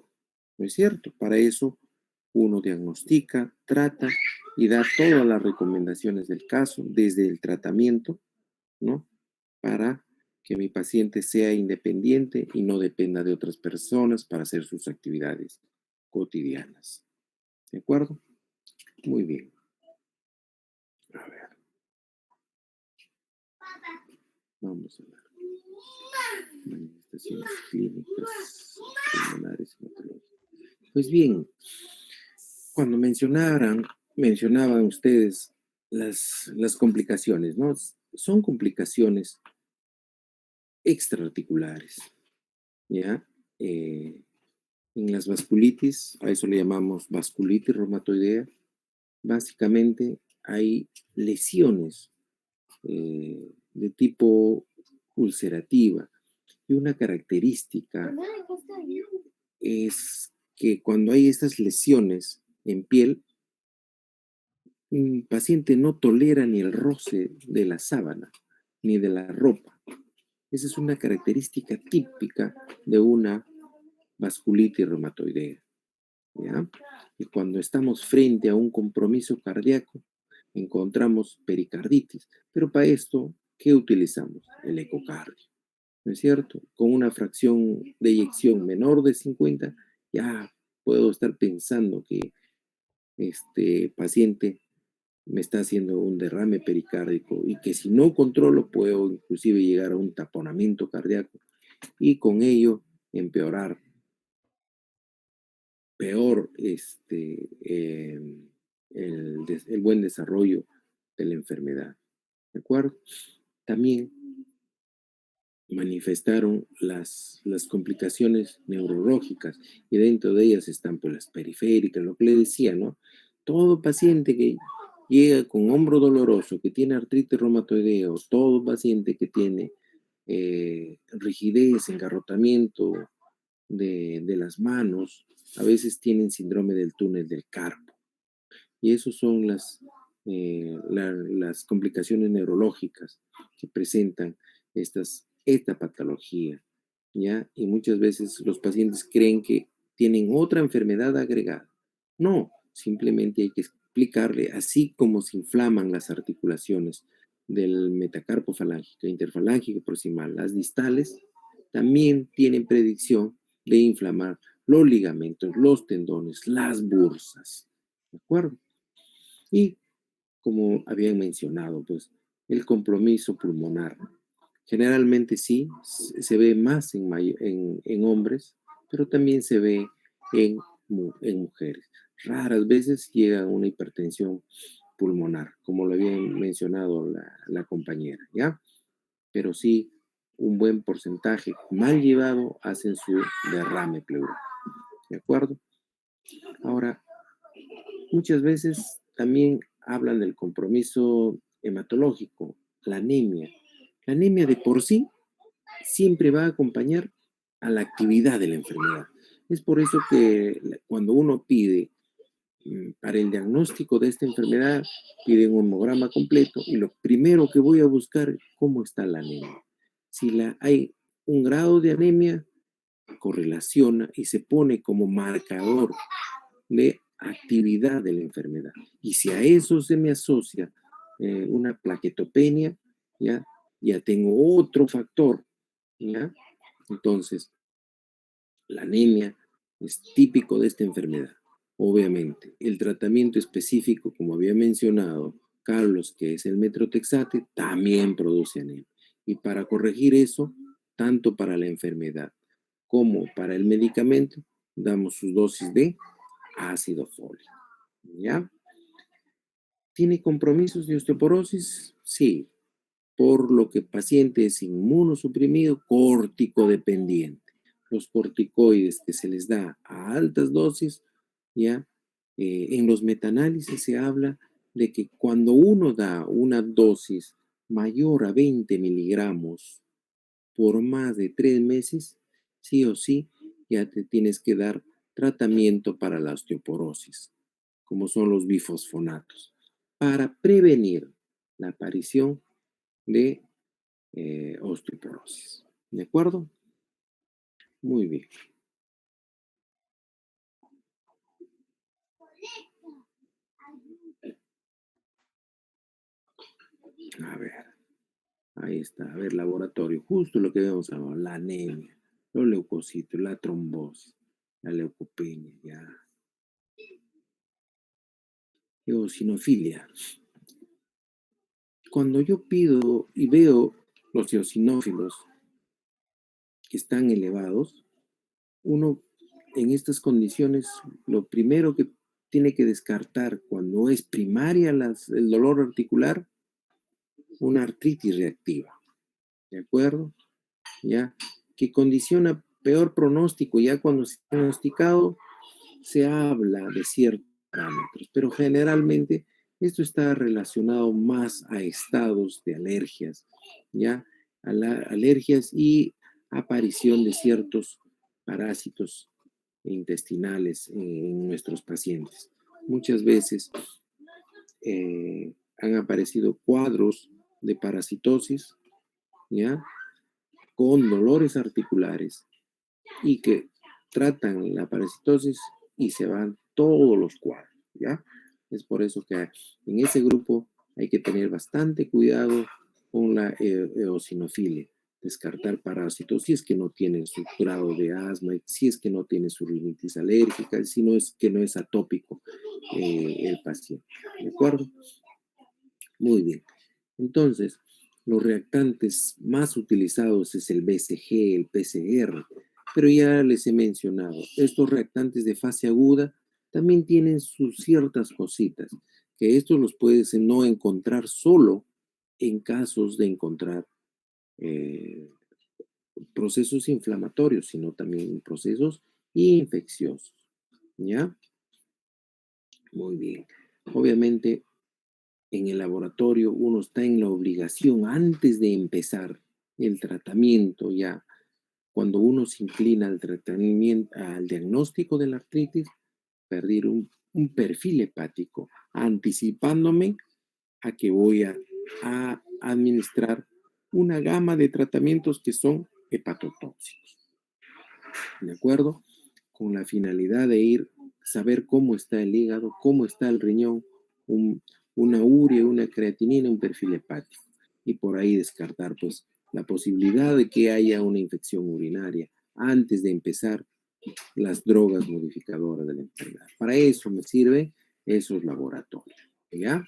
¿No es cierto? Para eso uno diagnostica, trata y da todas las recomendaciones del caso desde el tratamiento, ¿no? Para que mi paciente sea independiente y no dependa de otras personas para hacer sus actividades cotidianas. ¿De acuerdo? Muy bien. A ver. Vamos a ver. Manifestaciones clínicas pulmonares hematológicas. Pues bien, cuando mencionaban ustedes las complicaciones, ¿no? Son complicaciones extraarticulares, ¿ya? En las vasculitis, a eso le llamamos vasculitis reumatoidea, básicamente hay lesiones de tipo ulcerativa. Y una característica es que cuando hay estas lesiones en piel, un paciente no tolera ni el roce de la sábana, ni de la ropa. Esa es una característica típica de una vasculitis reumatoidea, ¿ya? Y cuando estamos frente a un compromiso cardíaco, encontramos pericarditis. Pero para esto, ¿qué utilizamos? El ecocardio, ¿no es cierto? Con una fracción de eyección menor de 50, ya puedo estar pensando que este paciente me está haciendo un derrame pericárdico y que si no controlo puedo inclusive llegar a un taponamiento cardíaco y con ello empeorar peor el buen desarrollo de la enfermedad. ¿De acuerdo? También manifestaron las complicaciones neurológicas y dentro de ellas están pues las periféricas, lo que le decía, ¿no? Todo paciente que llega con hombro doloroso, que tiene artritis reumatoidea, o todo paciente que tiene rigidez, engarrotamiento de las manos, a veces tienen síndrome del túnel del carpo. Y esas son las complicaciones neurológicas que presentan esta patología, ¿ya? Y muchas veces los pacientes creen que tienen otra enfermedad agregada. No, simplemente hay que explicarle, así como se inflaman las articulaciones del metacarpo falángico, interfalángico y proximal, las distales también tienen predicción de inflamar los ligamentos, los tendones, las bursas, ¿de acuerdo? Y como habían mencionado, pues el compromiso pulmonar. Generalmente sí, se ve más en hombres, pero también se ve en mujeres. Raras veces llega a una hipertensión pulmonar, como lo había mencionado la compañera, ¿ya? Pero sí, un buen porcentaje mal llevado hacen su derrame pleural, ¿de acuerdo? Ahora, muchas veces también hablan del compromiso hematológico, la anemia. La anemia de por sí siempre va a acompañar a la actividad de la enfermedad. Es por eso que cuando uno pide para el diagnóstico de esta enfermedad, piden un hemograma completo y lo primero que voy a buscar es cómo está la anemia. Si hay un grado de anemia, correlaciona y se pone como marcador de actividad de la enfermedad. Y si a eso se me asocia una plaquetopenia, ya tengo otro factor, ¿ya? Entonces, la anemia es típico de esta enfermedad. Obviamente, el tratamiento específico, como había mencionado Carlos, que es el metrotexate, también produce anemia. Y para corregir eso, tanto para la enfermedad como para el medicamento, damos sus dosis de ácido fólico, ¿ya? ¿Tiene compromisos de osteoporosis? Sí, por lo que el paciente es inmunosuprimido, corticodependiente. Los corticoides que se les da a altas dosis, ¿ya? En los metaanálisis se habla de que cuando uno da una dosis mayor a 20 miligramos por más de 3 meses, sí o sí, ya te tienes que dar tratamiento para la osteoporosis, como son los bifosfonatos, para prevenir la aparición de osteoporosis. ¿De acuerdo? Muy bien. A ver, ahí está. A ver, laboratorio. Justo lo que habíamos hablado. La anemia, los leucocitos, la trombosis, la leucopenia, ya. Eosinofilia. Cuando yo pido y veo los eosinófilos que están elevados, uno en estas condiciones, lo primero que tiene que descartar cuando es primaria el dolor articular, una artritis reactiva, ¿de acuerdo? ¿Ya? Que condiciona peor pronóstico, ya cuando se ha diagnosticado, se habla de ciertos parámetros, pero generalmente esto está relacionado más a estados de alergias, ¿ya? Alergias y aparición de ciertos parásitos intestinales en nuestros pacientes. Muchas veces han aparecido cuadros de parasitosis, ¿ya? Con dolores articulares y que tratan la parasitosis y se van todos los cuadros, ¿ya? Es por eso que en ese grupo hay que tener bastante cuidado con la eosinofilia, descartar parásitos si es que no tienen su grado de asma, si es que no tiene su rinitis alérgica, si no es que no es atópico el paciente, ¿de acuerdo? Muy bien. Entonces, los reactantes más utilizados es el BCG, el PCR, pero ya les he mencionado, estos reactantes de fase aguda también tienen sus ciertas cositas, que estos los puedes no encontrar solo en casos de encontrar procesos inflamatorios, sino también en procesos infecciosos, ¿ya? Muy bien. Obviamente, en el laboratorio uno está en la obligación antes de empezar el tratamiento ya, cuando uno se inclina al tratamiento, al diagnóstico de la artritis, pedir un perfil hepático, anticipándome a que voy a administrar una gama de tratamientos que son hepatotóxicos. ¿De acuerdo? Con la finalidad de saber cómo está el hígado, cómo está el riñón, una urea, una creatinina, un perfil hepático. Y por ahí descartar, pues, la posibilidad de que haya una infección urinaria antes de empezar las drogas modificadoras de la enfermedad. Para eso me sirven esos laboratorios, ¿ya?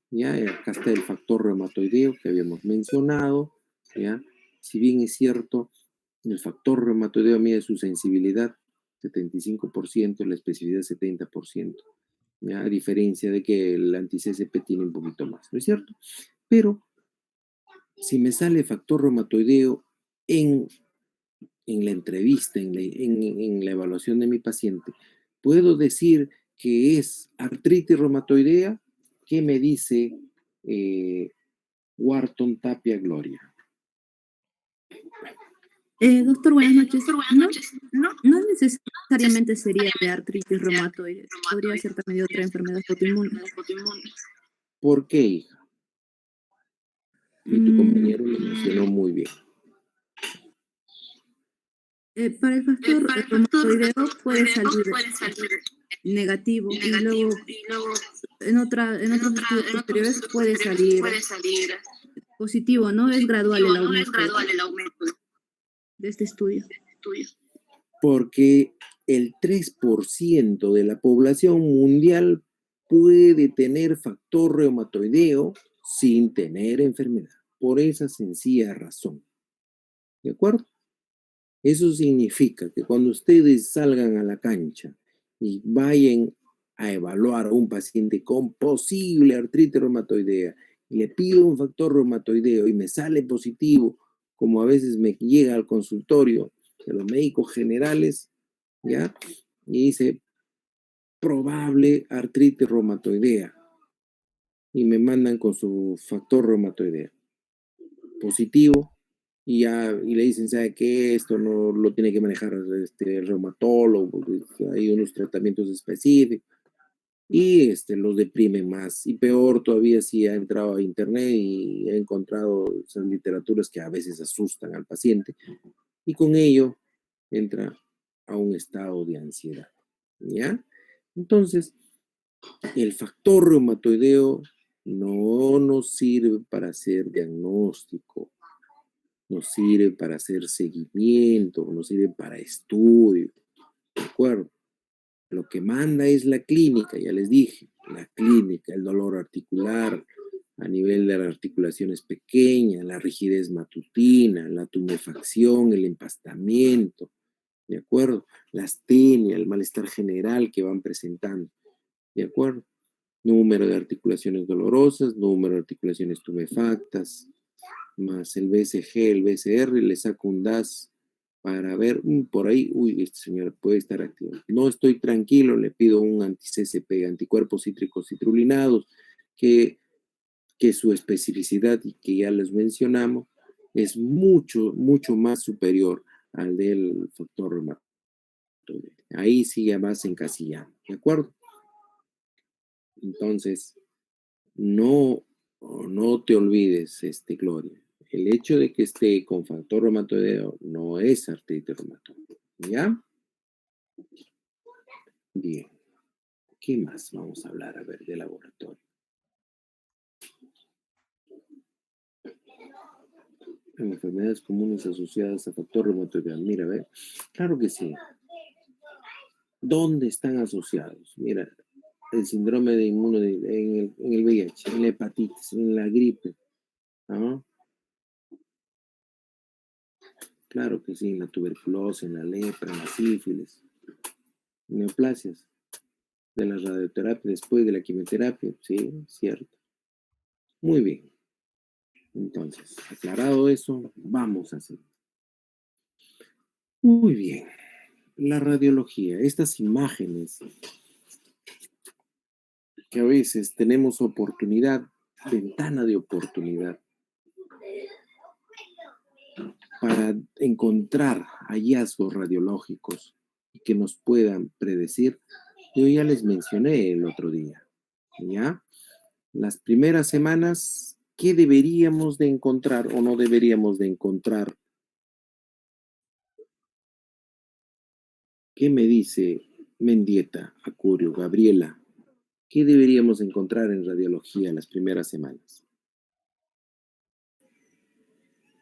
Ya, acá está el factor reumatoideo que habíamos mencionado, ¿ya? Si bien es cierto, el factor reumatoideo mide su sensibilidad 75%, la especificidad 70%, ¿ya? A diferencia de que el anti-CCP tiene un poquito más, ¿no es cierto? Pero si me sale factor reumatoideo en la entrevista, en la evaluación de mi paciente, puedo decir que es artritis reumatoidea. ¿Qué me dice Wharton Tapia Gloria? Doctor, buenas noches. No necesariamente sería de artritis reumatoide, podría ser también de otra enfermedad autoinmune. ¿Por qué, hija? Y tu compañero lo mencionó muy bien. Para el factor reumatoideo puede salir negativo y luego en otros estudios posteriores puede salir positivo, ¿no? Es gradual el aumento de este estudio. Porque el 3% de la población mundial puede tener factor reumatoideo sin tener enfermedad, por esa sencilla razón. ¿De acuerdo? Eso significa que cuando ustedes salgan a la cancha y vayan a evaluar a un paciente con posible artritis reumatoidea y le pido un factor reumatoideo y me sale positivo, como a veces me llega al consultorio de los médicos generales, ¿ya? Y dice, probable artritis reumatoidea. Y me mandan con su factor reumatoidea positivo. Y le dicen, ¿sabe qué? Esto no lo tiene que manejar el reumatólogo, hay unos tratamientos específicos. Y los deprimen más. Y peor todavía si ha entrado a internet y ha encontrado esas literaturas que a veces asustan al paciente. Y con ello entra a un estado de ansiedad, ¿ya? Entonces, el factor reumatoideo no nos sirve para hacer diagnóstico, nos sirve para hacer seguimiento, nos sirve para estudio, ¿de acuerdo? Lo que manda es la clínica, ya les dije, la clínica, el dolor articular, a nivel de las articulaciones pequeñas, la rigidez matutina, la tumefacción, el empastamiento, ¿de acuerdo? La astenia, el malestar general que van presentando, ¿de acuerdo? Número de articulaciones dolorosas, número de articulaciones tumefactas, más el BCG, el BCR, le saco un DAS para ver, por ahí, uy, este señor puede estar activo. No estoy tranquilo, le pido un anti-CCP, anticuerpos cítricos citrulinados, que su especificidad, y que ya les mencionamos, es mucho, mucho más superior al del factor reumatoide. Ahí sí ya vas encasillando, ¿de acuerdo? Entonces, no te olvides, Gloria. El hecho de que esté con factor reumatoideo no es artritis reumatoide, ¿ya? Bien. ¿Qué más vamos a hablar? A ver, de laboratorio. Enfermedades comunes asociadas a factor reumatoideo. Mira, ve. Claro que sí. ¿Dónde están asociados? Mira, el síndrome de en el VIH, en la hepatitis, en la gripe. ¿Ah? Claro que sí, en la tuberculosis, en la lepra, en la sífilis, neoplasias, de la radioterapia después de la quimioterapia, sí, cierto. Muy bien. Entonces, aclarado eso, vamos a hacer. Muy bien. La radiología, estas imágenes que a veces tenemos oportunidad, ventana de oportunidad, para encontrar hallazgos radiológicos y que nos puedan predecir. Yo ya les mencioné el otro día, ¿ya? Las primeras semanas, ¿qué deberíamos de encontrar o no deberíamos de encontrar? ¿Qué me dice Mendieta, Acurio, Gabriela? ¿Qué deberíamos encontrar en radiología las primeras semanas?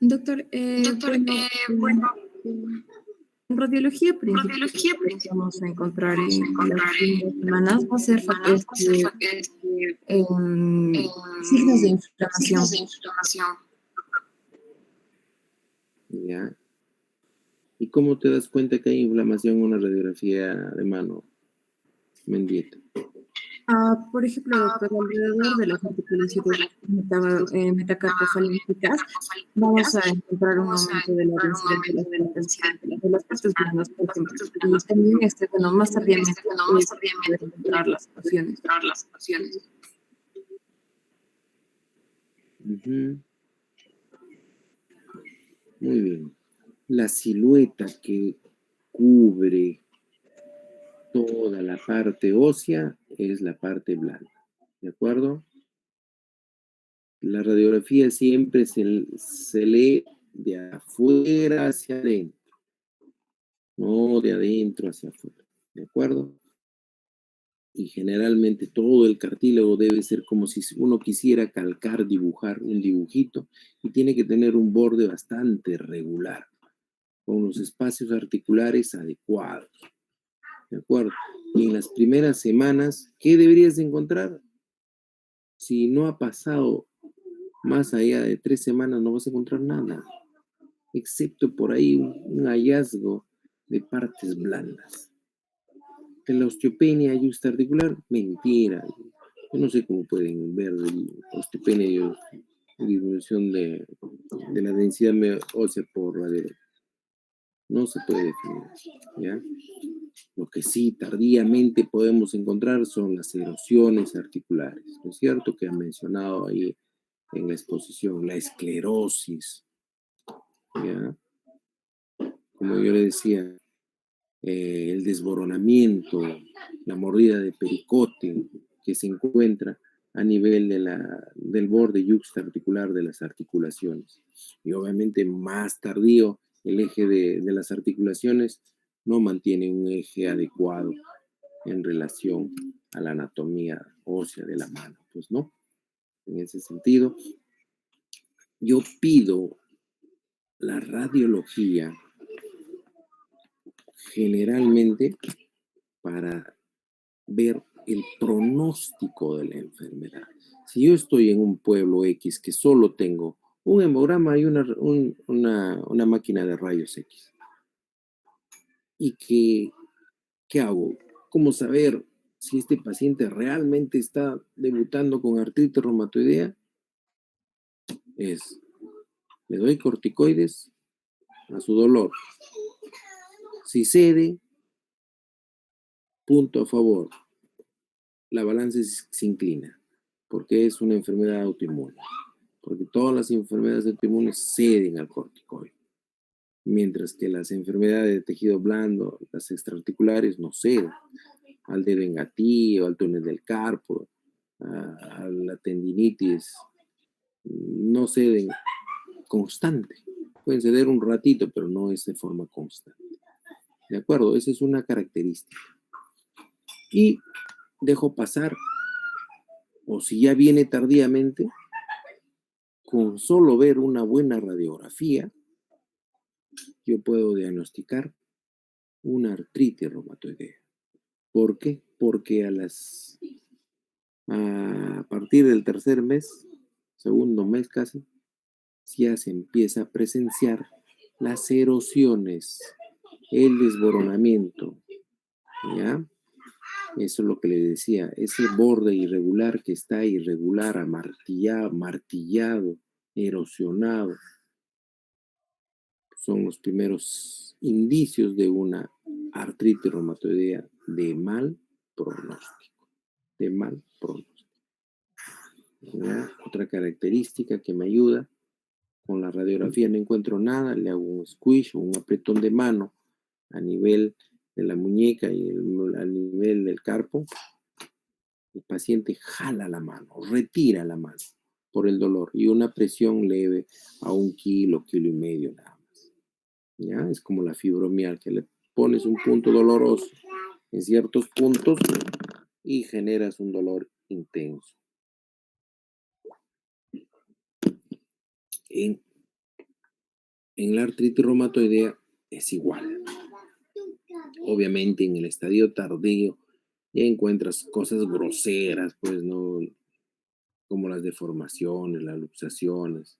Doctor, bueno, en radiología principalmente vamos a encontrar en las primeras semanas va a ser signos de inflamación. ¿Ya? ¿Y cómo te das cuenta que hay inflamación en una radiografía de mano, Mendieta? Por ejemplo, doctor, alrededor de las articulaciones metacarpofalíticas vamos a encontrar un aumento de la densidad de las partes blandas, por ejemplo. Y también, más tardíamente, poder encontrar las opciones. Muy bien. La silueta que cubre toda la parte ósea es la parte blanda, ¿de acuerdo? La radiografía siempre se lee de afuera hacia adentro, no de adentro hacia afuera, ¿de acuerdo? Y generalmente todo el cartílago debe ser como si uno quisiera calcar, dibujar un dibujito, y tiene que tener un borde bastante regular, con los espacios articulares adecuados, ¿de acuerdo? Y en las primeras semanas, ¿qué deberías encontrar? Si no ha pasado más allá de 3 semanas, no vas a encontrar nada, excepto por ahí un hallazgo de partes blandas. En la osteopenia articular, mentira. Yo no sé cómo pueden ver osteopenia y disminución de la densidad ósea por radiografía. No se puede definir, ¿ya? Lo que sí tardíamente podemos encontrar son las erosiones articulares, ¿no es cierto? Que han mencionado ahí en la exposición, la esclerosis, ¿ya? Como yo le decía, el desboronamiento, la mordida de pericote que se encuentra a nivel del borde yuxtaarticular de las articulaciones. Y obviamente más tardío, el eje de las articulaciones no mantiene un eje adecuado en relación a la anatomía ósea de la mano, pues no. En ese sentido, yo pido la radiología generalmente para ver el pronóstico de la enfermedad. Si yo estoy en un pueblo X que solo tengo un hemograma y una máquina de rayos X, y ¿qué hago? ¿Cómo saber si este paciente realmente está debutando con artritis reumatoidea? Le doy corticoides a su dolor, Si cede, punto a favor. La balanza se inclina, porque es una enfermedad autoinmune. Porque todas las enfermedades autoinmunes ceden al corticoide. Mientras que las enfermedades de tejido blando, las extraarticulares, no ceden. Al dedo en gatillo, al túnel del carpo, a la tendinitis, no ceden constante. Pueden ceder un ratito, pero no es de forma constante. ¿De acuerdo? Esa es una característica. Y dejo pasar, o si ya viene tardíamente, con solo ver una buena radiografía, yo puedo diagnosticar una artritis reumatoidea. ¿Por qué? Porque a partir del tercer mes, segundo mes casi, ya se empieza a presenciar las erosiones, el desboronamiento, ¿ya? Eso es lo que le decía, ese borde irregular que está irregular, martillado, erosionado, son los primeros indicios de una artritis reumatoidea de mal pronóstico, ¿Ya? Otra característica que me ayuda, con la radiografía no encuentro nada, le hago un squish o un apretón de mano a nivel de la muñeca y a nivel del carpo. El paciente jala la mano, retira la mano por el dolor y una presión leve a 1 kilo, 1,5 kilos nada más. ¿Ya? Es como la fibromialgia, le pones un punto doloroso en ciertos puntos y generas un dolor intenso. En la artritis reumatoidea es igual. Obviamente en el estadio tardío ya encuentras cosas groseras, pues no, como las deformaciones, las luxaciones,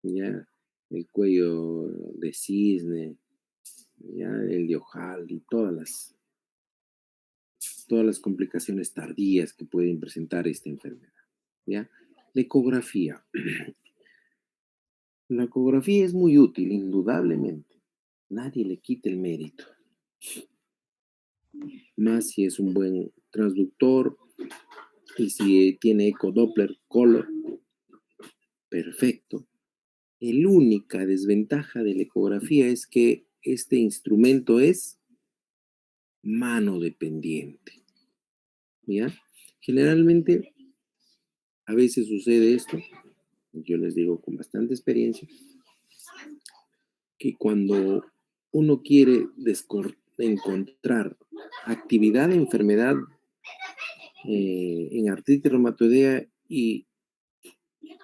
ya el cuello de cisne, ya el de ojal y todas las complicaciones tardías que pueden presentar esta enfermedad. ¿Ya? La ecografía. La ecografía es muy útil, indudablemente. Nadie le quita el mérito. Más si es un buen transductor y si tiene ecodoppler color, perfecto. La única desventaja de la ecografía es que este instrumento es mano dependiente. ¿Ya? Generalmente, a veces sucede esto, yo les digo con bastante experiencia, que cuando uno quiere encontrar actividad de enfermedad en artritis reumatoidea y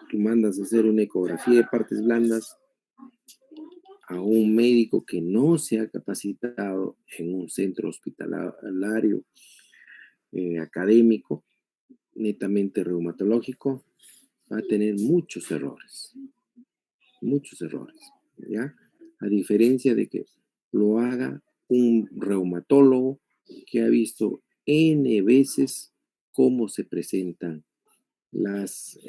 tú mandas a hacer una ecografía de partes blandas a un médico que no se ha capacitado en un centro hospitalario académico, netamente reumatológico, va a tener muchos errores, ¿ya? A diferencia de que lo haga un reumatólogo que ha visto N veces cómo se presentan las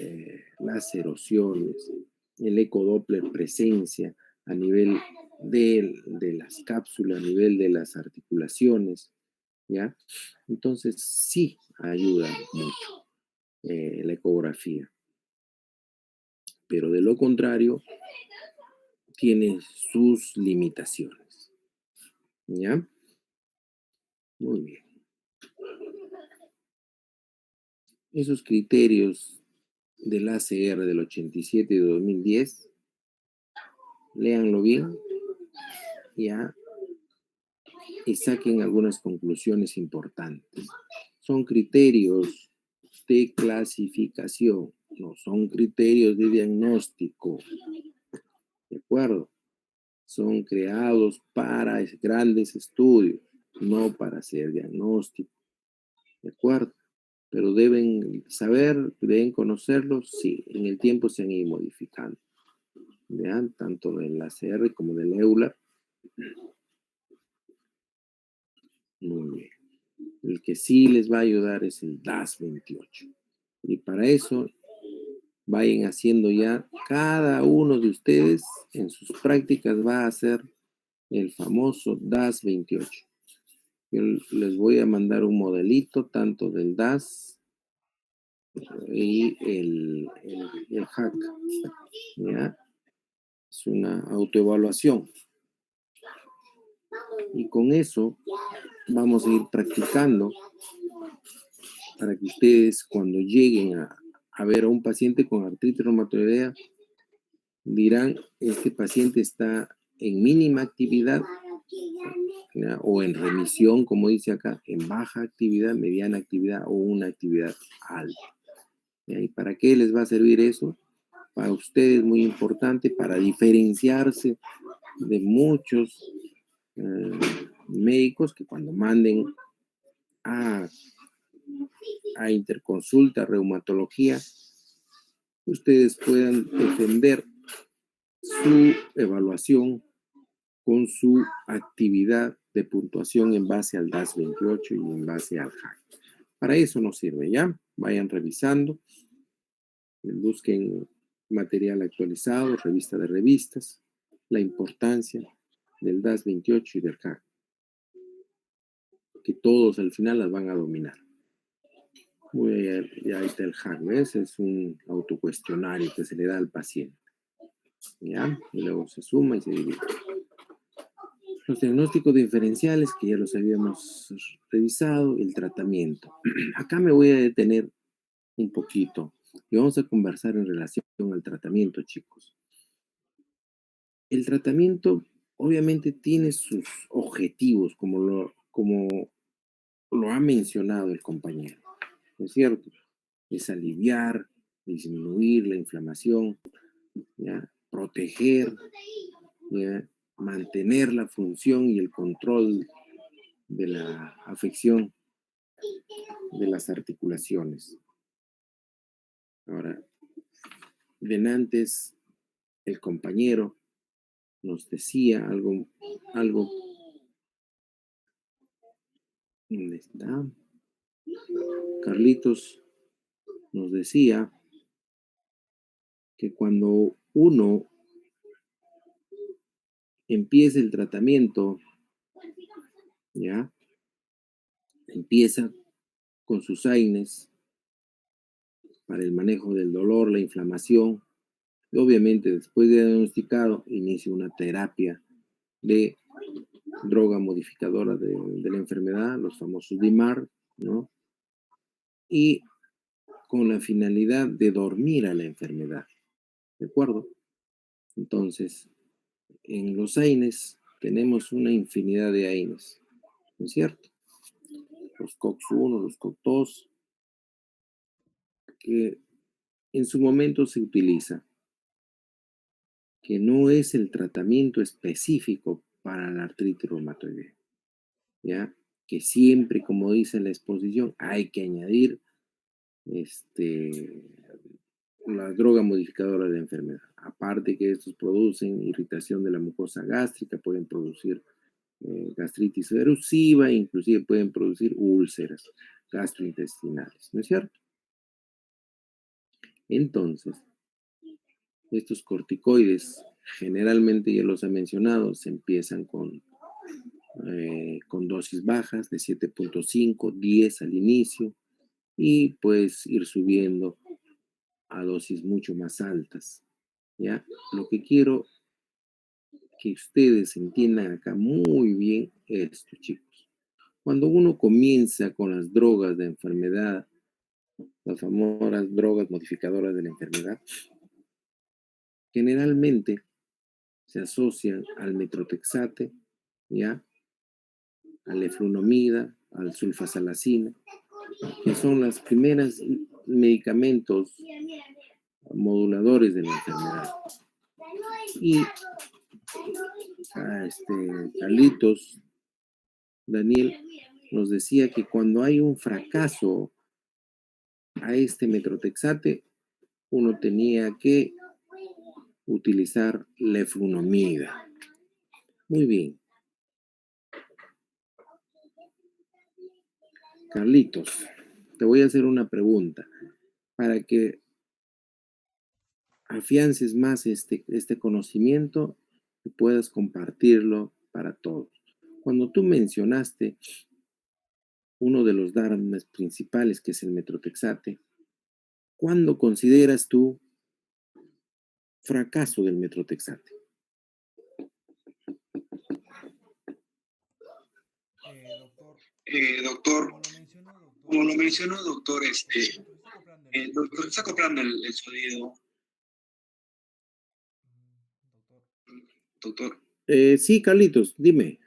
erosiones, el ecodoppler presencia a nivel de las cápsulas, a nivel de las articulaciones, ¿ya? Entonces sí ayuda mucho la ecografía. Pero de lo contrario, tiene sus limitaciones. ¿Ya? Muy bien. Esos criterios del ACR del 87 y de 2010, léanlo bien, ¿ya? Y saquen algunas conclusiones importantes. Son criterios de clasificación, no son criterios de diagnóstico. ¿De acuerdo? Son creados para grandes estudios, no para hacer diagnóstico. ¿De acuerdo? Pero deben saber, deben conocerlos, sí, en el tiempo se han ido modificando. ¿Vean? Tanto del ACR como del EULAR. Muy bien. El que sí les va a ayudar es el DAS28. Y para eso, vayan haciendo ya, cada uno de ustedes en sus prácticas va a hacer el famoso DAS 28. Yo les voy a mandar un modelito tanto del DAS y el HAC. ¿Ya? Es una autoevaluación. Y con eso vamos a ir practicando para que ustedes cuando lleguen a ver a un paciente con artritis reumatoidea dirán, este paciente está en mínima actividad, ¿ya? O en remisión, como dice acá, en baja actividad, mediana actividad o una actividad alta. ¿Ya? ¿Y para qué les va a servir eso? Para ustedes muy importante, para diferenciarse de muchos médicos que cuando manden a interconsulta, reumatología, ustedes puedan defender su evaluación con su actividad de puntuación en base al DAS 28 y en base al HAC. Para eso nos sirve, ¿ya? Vayan revisando, busquen material actualizado, revista de revistas, la importancia del DAS 28 y del HAC, que todos al final las van a dominar. Ya está el HAC, ¿ves? Es un autocuestionario que se le da al paciente, ¿ya? Y luego se suma y se divide. Los diagnósticos diferenciales, que ya los habíamos revisado, el tratamiento. Acá me voy a detener un poquito y vamos a conversar en relación al tratamiento, chicos. El tratamiento obviamente tiene sus objetivos, como lo ha mencionado el compañero, ¿no es cierto? Es aliviar, disminuir la inflamación, ¿ya? Proteger, ¿ya? Mantener la función y el control de la afección de las articulaciones. Ahora, bien antes, el compañero nos decía algo, ¿dónde está? Carlitos nos decía que cuando uno empieza el tratamiento, ¿ya? Empieza con sus AINES para el manejo del dolor, la inflamación, y obviamente después de diagnosticado inicia una terapia de droga modificadora de la enfermedad, los famosos DIMAR, ¿no? Y con la finalidad de dormir a la enfermedad, ¿de acuerdo? Entonces, en los AINES tenemos una infinidad de AINES, ¿no es cierto? Los COX-1, los COX-2, que en su momento se utiliza, que no es el tratamiento específico para la artritis reumatoidea, ¿ya? Que siempre, como dice la exposición, hay que añadir la droga modificadora de la enfermedad. Aparte que estos producen irritación de la mucosa gástrica, pueden producir gastritis erosiva, inclusive pueden producir úlceras gastrointestinales, ¿no es cierto? Entonces, estos corticoides, generalmente ya los he mencionado, se empiezan con dosis bajas de 7.5, 10 al inicio, y puedes ir subiendo a dosis mucho más altas, ¿ya? Lo que quiero que ustedes entiendan acá muy bien esto, chicos. Cuando uno comienza con las drogas de enfermedad, las famosas drogas modificadoras de la enfermedad, generalmente se asocian al metrotexate, ¿ya? Al leflunomida, al sulfasalacina, que son los primeros medicamentos moduladores de la enfermedad. Y Carlitos, Daniel, nos decía que cuando hay un fracaso a este metrotexate, uno tenía que utilizar leflunomida. Muy bien. Carlitos, te voy a hacer una pregunta para que afiances más este conocimiento y puedas compartirlo para todos. Cuando tú mencionaste uno de los dharmas principales, que es el metrotexate, ¿cuándo consideras tú fracaso del metrotexate? Doctor, como lo mencionó, doctor, doctor, está comprando el sonido. Doctor. Sí, Carlitos, dime.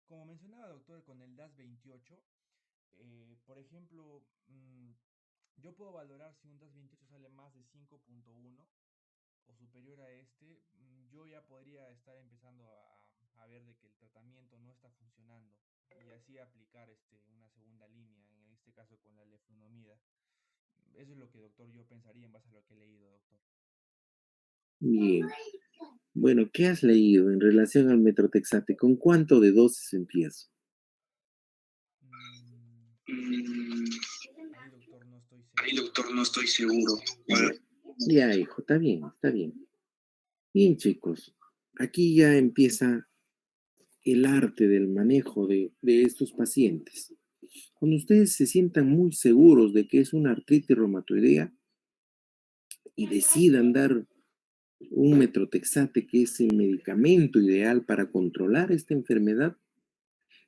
Como mencionaba, doctor, con el DAS 28, por ejemplo, yo puedo valorar si un DAS 28 sale más de 5.1 o superior a este, yo ya podría estar empezando a ver de que el tratamiento no está funcionando y así aplicar una segunda línea, en este caso con la leflunomida. Eso es lo que, doctor, yo pensaría en base a lo que he leído, doctor. Bien. Bueno, ¿qué has leído en relación al metrotexate? ¿Con cuánto de dosis empiezo? Ahí, doctor, no estoy seguro. Ya, hijo, está bien, está bien. Bien, chicos, aquí ya empieza el arte del manejo de estos pacientes. Cuando ustedes se sientan muy seguros de que es una artritis reumatoidea y decidan dar un metrotexate, que es el medicamento ideal para controlar esta enfermedad,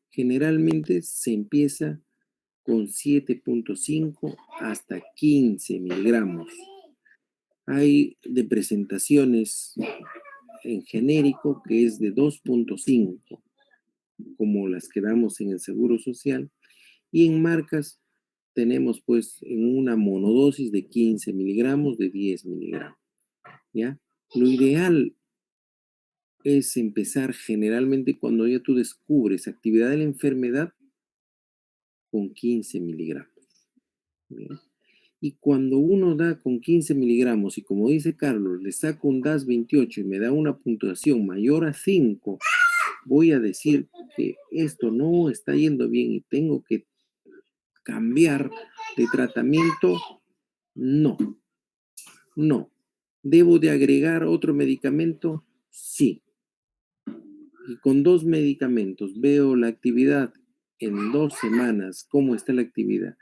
generalmente se empieza con 7.5 hasta 15 miligramos. Hay de presentaciones en genérico que es de 2.5, como las que damos en el Seguro Social, y en marcas tenemos pues en una monodosis de 15 miligramos, de 10 miligramos, ¿ya? Lo ideal es empezar generalmente cuando ya tú descubres actividad de la enfermedad con 15 miligramos. ¿Bien? Y cuando uno da con 15 miligramos y como dice Carlos, le saco un DAS 28 y me da una puntuación mayor a 5, voy a decir que esto no está yendo bien y tengo que cambiar de tratamiento. No, no. ¿Debo de agregar otro medicamento? Sí. Y con 2 medicamentos veo la actividad en 2 semanas, cómo está la actividad.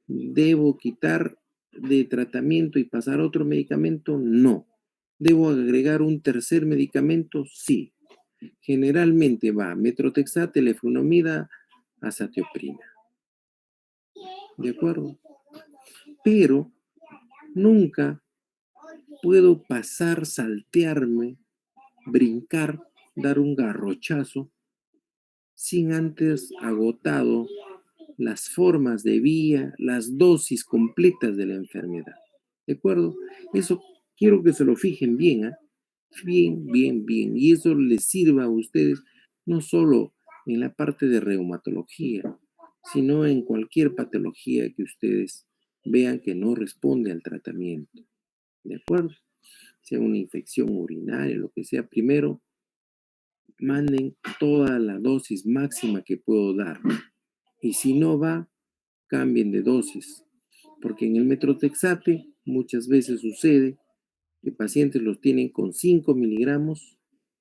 ¿Debo quitar de tratamiento y pasar a otro medicamento? No. ¿Debo agregar un tercer medicamento? Sí. Generalmente va metrotexate, leflunomida, azatioprina. ¿De acuerdo? Pero nunca puedo pasar, saltearme, brincar, dar un garrochazo sin antes agotado las formas de vía, las dosis completas de la enfermedad. ¿De acuerdo? Eso quiero que se lo fijen bien, ¿eh? Bien, bien, bien. Y eso les sirva a ustedes no solo en la parte de reumatología, sino en cualquier patología que ustedes vean que no responde al tratamiento. ¿De acuerdo? Sea una infección urinaria, lo que sea, primero manden toda la dosis máxima que puedo dar. Y si no va, cambien de dosis. Porque en el metrotexate muchas veces sucede que pacientes los tienen con 5 miligramos,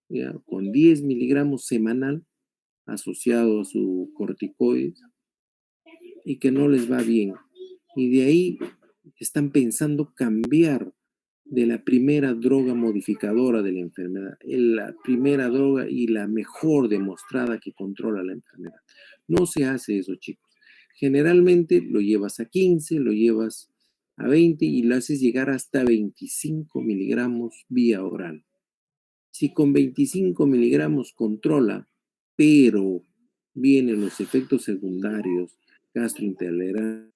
ya, con 10 miligramos semanal asociado a su corticoides y que no les va bien. Y de ahí están pensando cambiar de la primera droga modificadora de la enfermedad, la primera droga y la mejor demostrada que controla la enfermedad. No se hace eso, chicos. Generalmente lo llevas a 15, lo llevas a 20 y lo haces llegar hasta 25 miligramos vía oral. Si con 25 miligramos controla, pero vienen los efectos secundarios, gastrointestinales,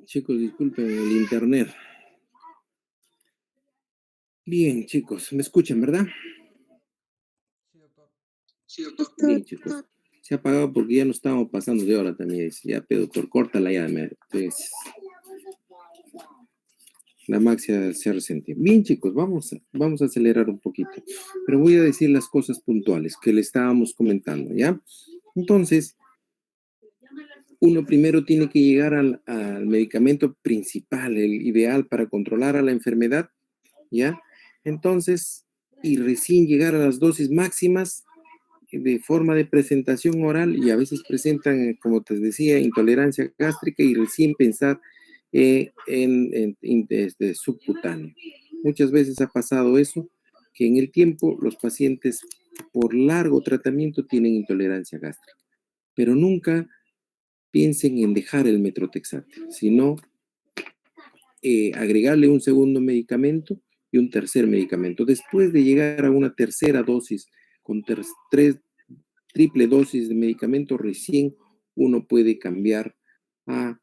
Chicos, disculpen el internet. Bien, chicos, me escuchan, ¿verdad? Sí, doctor. Bien, chicos. Se ha apagado porque ya no estamos pasando de hora también. Ya, pero doctor, córtala ya. Entonces, la Maxia se ha resentido. Bien, chicos, vamos a acelerar un poquito. Pero voy a decir las cosas puntuales que le estábamos comentando, ¿ya? Entonces, uno primero tiene que llegar al medicamento principal, el ideal para controlar a la enfermedad, ¿ya? Entonces, y recién llegar a las dosis máximas de forma de presentación oral y a veces presentan, como te decía, intolerancia gástrica y recién pensar subcutáneo. Muchas veces ha pasado eso, que en el tiempo los pacientes por largo tratamiento tienen intolerancia gástrica, pero nunca piensen en dejar el metrotexate, sino agregarle un segundo medicamento y un tercer medicamento. Después de llegar a una tercera dosis con triple dosis de medicamento, recién uno puede cambiar a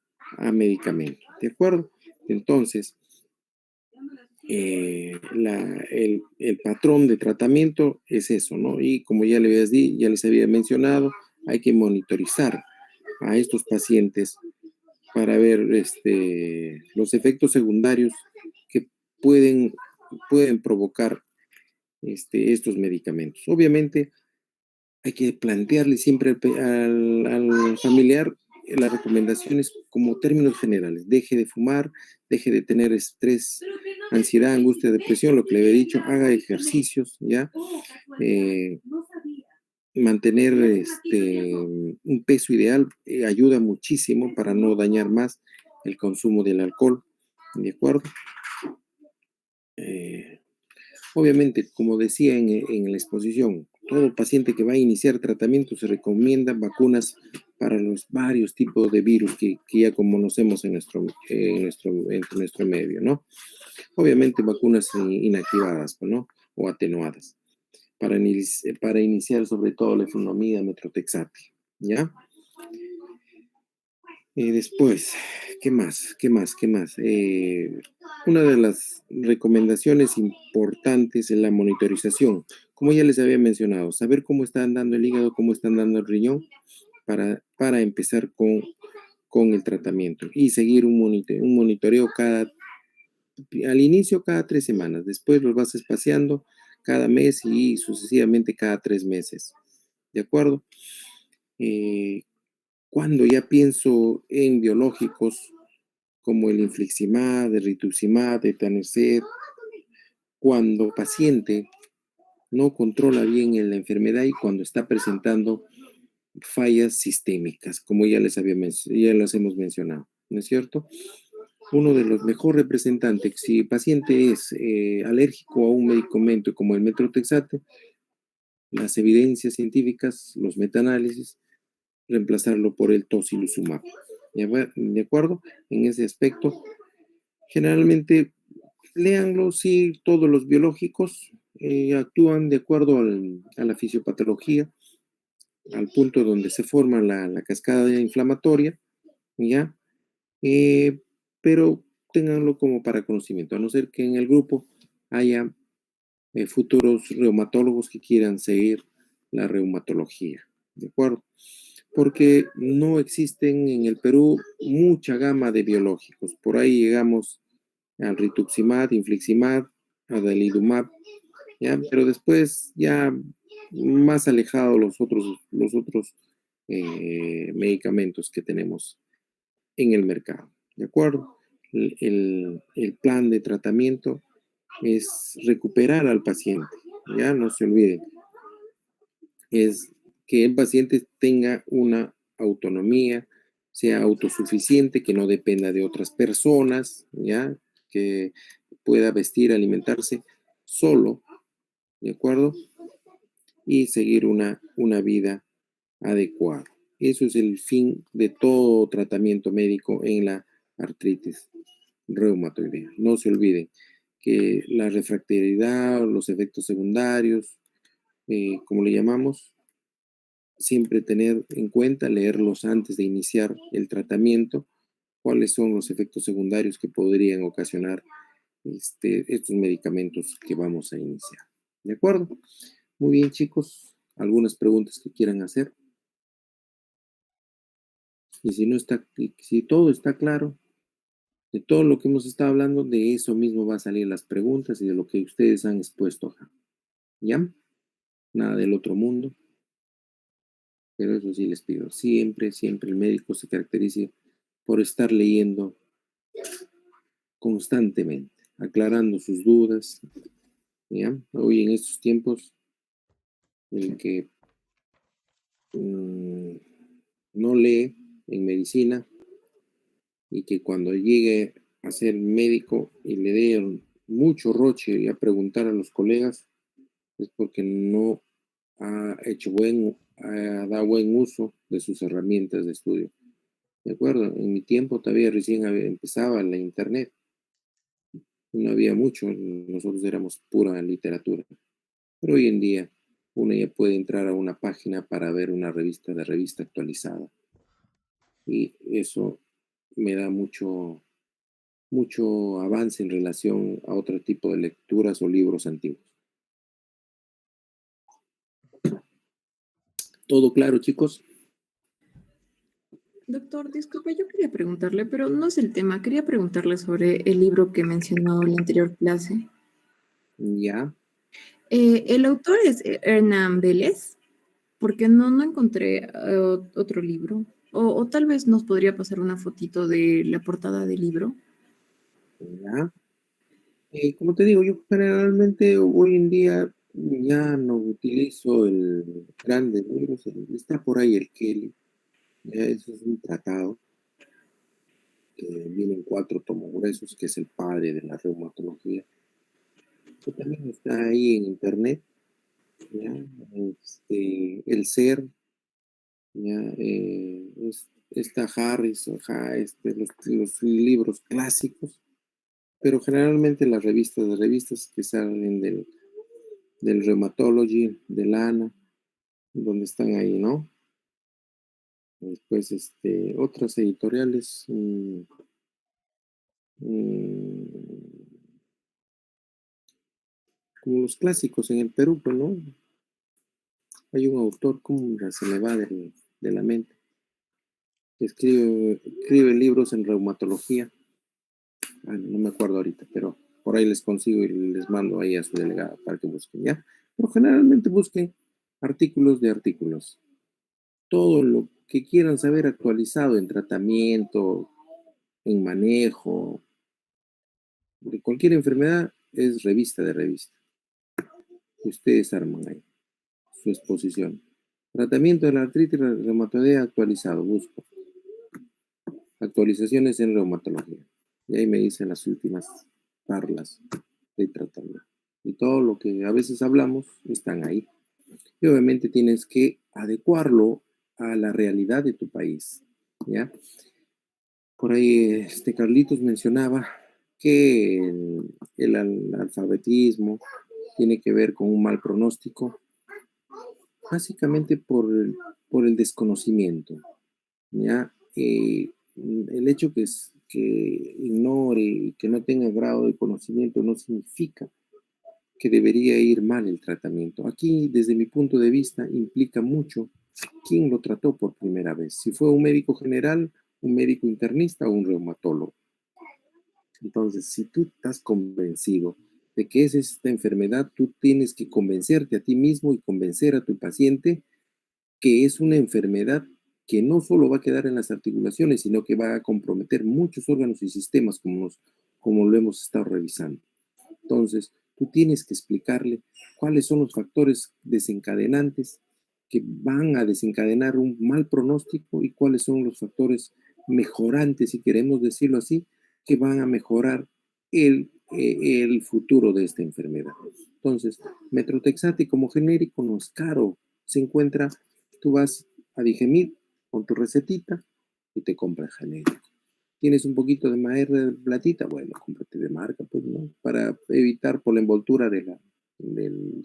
medicamento. ¿De acuerdo? Entonces, el patrón de tratamiento es eso, ¿no? Y como ya les había mencionado, hay que monitorizar a estos pacientes para ver los efectos secundarios que pueden provocar estos medicamentos. Obviamente, hay que plantearle siempre al familiar las recomendaciones como términos generales. Deje de fumar, deje de tener estrés, ansiedad, angustia, depresión, lo que le he dicho, haga ejercicios, ¿ya? Mantener un peso ideal ayuda muchísimo para no dañar más el consumo del alcohol, ¿de acuerdo? Obviamente, como decía en la exposición, todo paciente que va a iniciar tratamiento se recomiendan vacunas para los varios tipos de virus que ya conocemos en nuestro medio, ¿no? Obviamente vacunas inactivadas, ¿no? O atenuadas, para iniciar sobre todo la eflumimida, metrotexate, ¿ya? Después, ¿qué más? Una de las recomendaciones importantes es la monitorización. Como ya les había mencionado, saber cómo está andando el hígado, cómo está andando el riñón, para empezar con el tratamiento y seguir un monitoreo al inicio cada 3 semanas, después los vas espaciando cada mes y sucesivamente cada 3 meses. ¿De acuerdo? Cuando ya pienso en biológicos como el infliximab, el rituximab, etanercept, cuando paciente no controla bien la enfermedad y cuando está presentando fallas sistémicas, como ya las hemos mencionado, ¿no es cierto? Uno de los mejores representantes, si el paciente es alérgico a un medicamento como el metrotexate, las evidencias científicas, los metaanálisis, reemplazarlo por el tocilizumab. ¿De acuerdo? En ese aspecto, generalmente, léanlo, sí, todos los biológicos actúan de acuerdo a la fisiopatología, al punto donde se forma la cascada inflamatoria, ¿ya? Pero ténganlo como para conocimiento, a no ser que en el grupo haya futuros reumatólogos que quieran seguir la reumatología, ¿de acuerdo? Porque no existen en el Perú mucha gama de biológicos. Por ahí llegamos al rituximab, infliximab, adalimumab, ¿ya? Pero después ya más alejados los otros medicamentos que tenemos en el mercado, ¿de acuerdo? El plan de tratamiento es recuperar al paciente, ya no se olviden, es que el paciente tenga una autonomía, sea autosuficiente, que no dependa de otras personas, ya, que pueda vestir, alimentarse solo, ¿de acuerdo? Y seguir una vida adecuada. Eso es el fin de todo tratamiento médico en la artritis reumatoidea. No se olviden que la refractariedad, los efectos secundarios, como le llamamos, siempre tener en cuenta, leerlos antes de iniciar el tratamiento cuáles son los efectos secundarios que podrían ocasionar estos medicamentos que vamos a iniciar. ¿De acuerdo? Muy bien, chicos. ¿Algunas preguntas que quieran hacer? Y si todo está claro, de todo lo que hemos estado hablando, de eso mismo va a salir las preguntas y de lo que ustedes han expuesto acá. ¿Ya? Nada del otro mundo. Pero eso sí les pido, siempre, siempre el médico se caracteriza por estar leyendo constantemente, aclarando sus dudas. ¿Ya? Hoy en estos tiempos en que no lee en medicina y que cuando llegue a ser médico y le dé mucho roche y a preguntar a los colegas, es porque no ha dado buen uso de sus herramientas de estudio. ¿De acuerdo? En mi tiempo todavía recién empezaba la internet. No había mucho, nosotros éramos pura literatura. Pero hoy en día uno ya puede entrar a una página para ver una revista actualizada. Y eso me da mucho avance en relación a otro tipo de lecturas o libros antiguos. ¿Todo claro, chicos? Doctor, disculpe, yo quería preguntarle, pero no es el tema. Quería preguntarle sobre el libro que mencionó en la anterior clase. Ya. El autor es Hernán Vélez, porque no encontré otro libro. O tal vez nos podría pasar una fotito de la portada del libro. Ya. Como te digo, yo generalmente hoy en día ya no utilizo el grande libros, está por ahí el Kelly, ya eso es un tratado que viene en 4 tomos gruesos, que es el padre de la reumatología, que también está ahí en internet, ya, el ser, ya, está Harris, los libros clásicos, pero generalmente las revistas que salen del Rheumatology, del ANA, donde están ahí, ¿no? Después, otras editoriales, como los clásicos en el Perú, pues, ¿no? Hay un autor, ¿cómo se me va de la mente? Que escribe libros en reumatología. No me acuerdo ahorita, pero por ahí les consigo y les mando ahí a su delegada para que busquen, ¿ya? Pero generalmente busquen artículos de artículos. Todo lo que quieran saber actualizado en tratamiento, en manejo, de cualquier enfermedad, es revista de revista. Y ustedes arman ahí su exposición. Tratamiento de la artritis reumatoidea actualizado, busco. Actualizaciones en reumatología. Y ahí me dicen las últimas parlas de tratamiento. Y todo lo que a veces hablamos están ahí. Y obviamente tienes que adecuarlo a la realidad de tu país, ¿ya? Por ahí Carlitos mencionaba que el analfabetismo tiene que ver con un mal pronóstico, básicamente por el desconocimiento, ¿ya? El hecho que ignore y que no tenga grado de conocimiento no significa que debería ir mal el tratamiento. Aquí, desde mi punto de vista, implica mucho quién lo trató por primera vez. Si fue un médico general, un médico internista o un reumatólogo. Entonces, si tú estás convencido de que es esta enfermedad, tú tienes que convencerte a ti mismo y convencer a tu paciente que es una enfermedad que no solo va a quedar en las articulaciones, sino que va a comprometer muchos órganos y sistemas como lo hemos estado revisando. Entonces, tú tienes que explicarle cuáles son los factores desencadenantes que van a desencadenar un mal pronóstico y cuáles son los factores mejorantes, si queremos decirlo así, que van a mejorar el futuro de esta enfermedad. Entonces, Metrotexate como genérico no es caro, se encuentra, tú vas a Digemid con tu recetita y te compras genérico. ¿Tienes un poquito de platita? Bueno, cómprate de marca, pues, ¿no? Para evitar por la envoltura de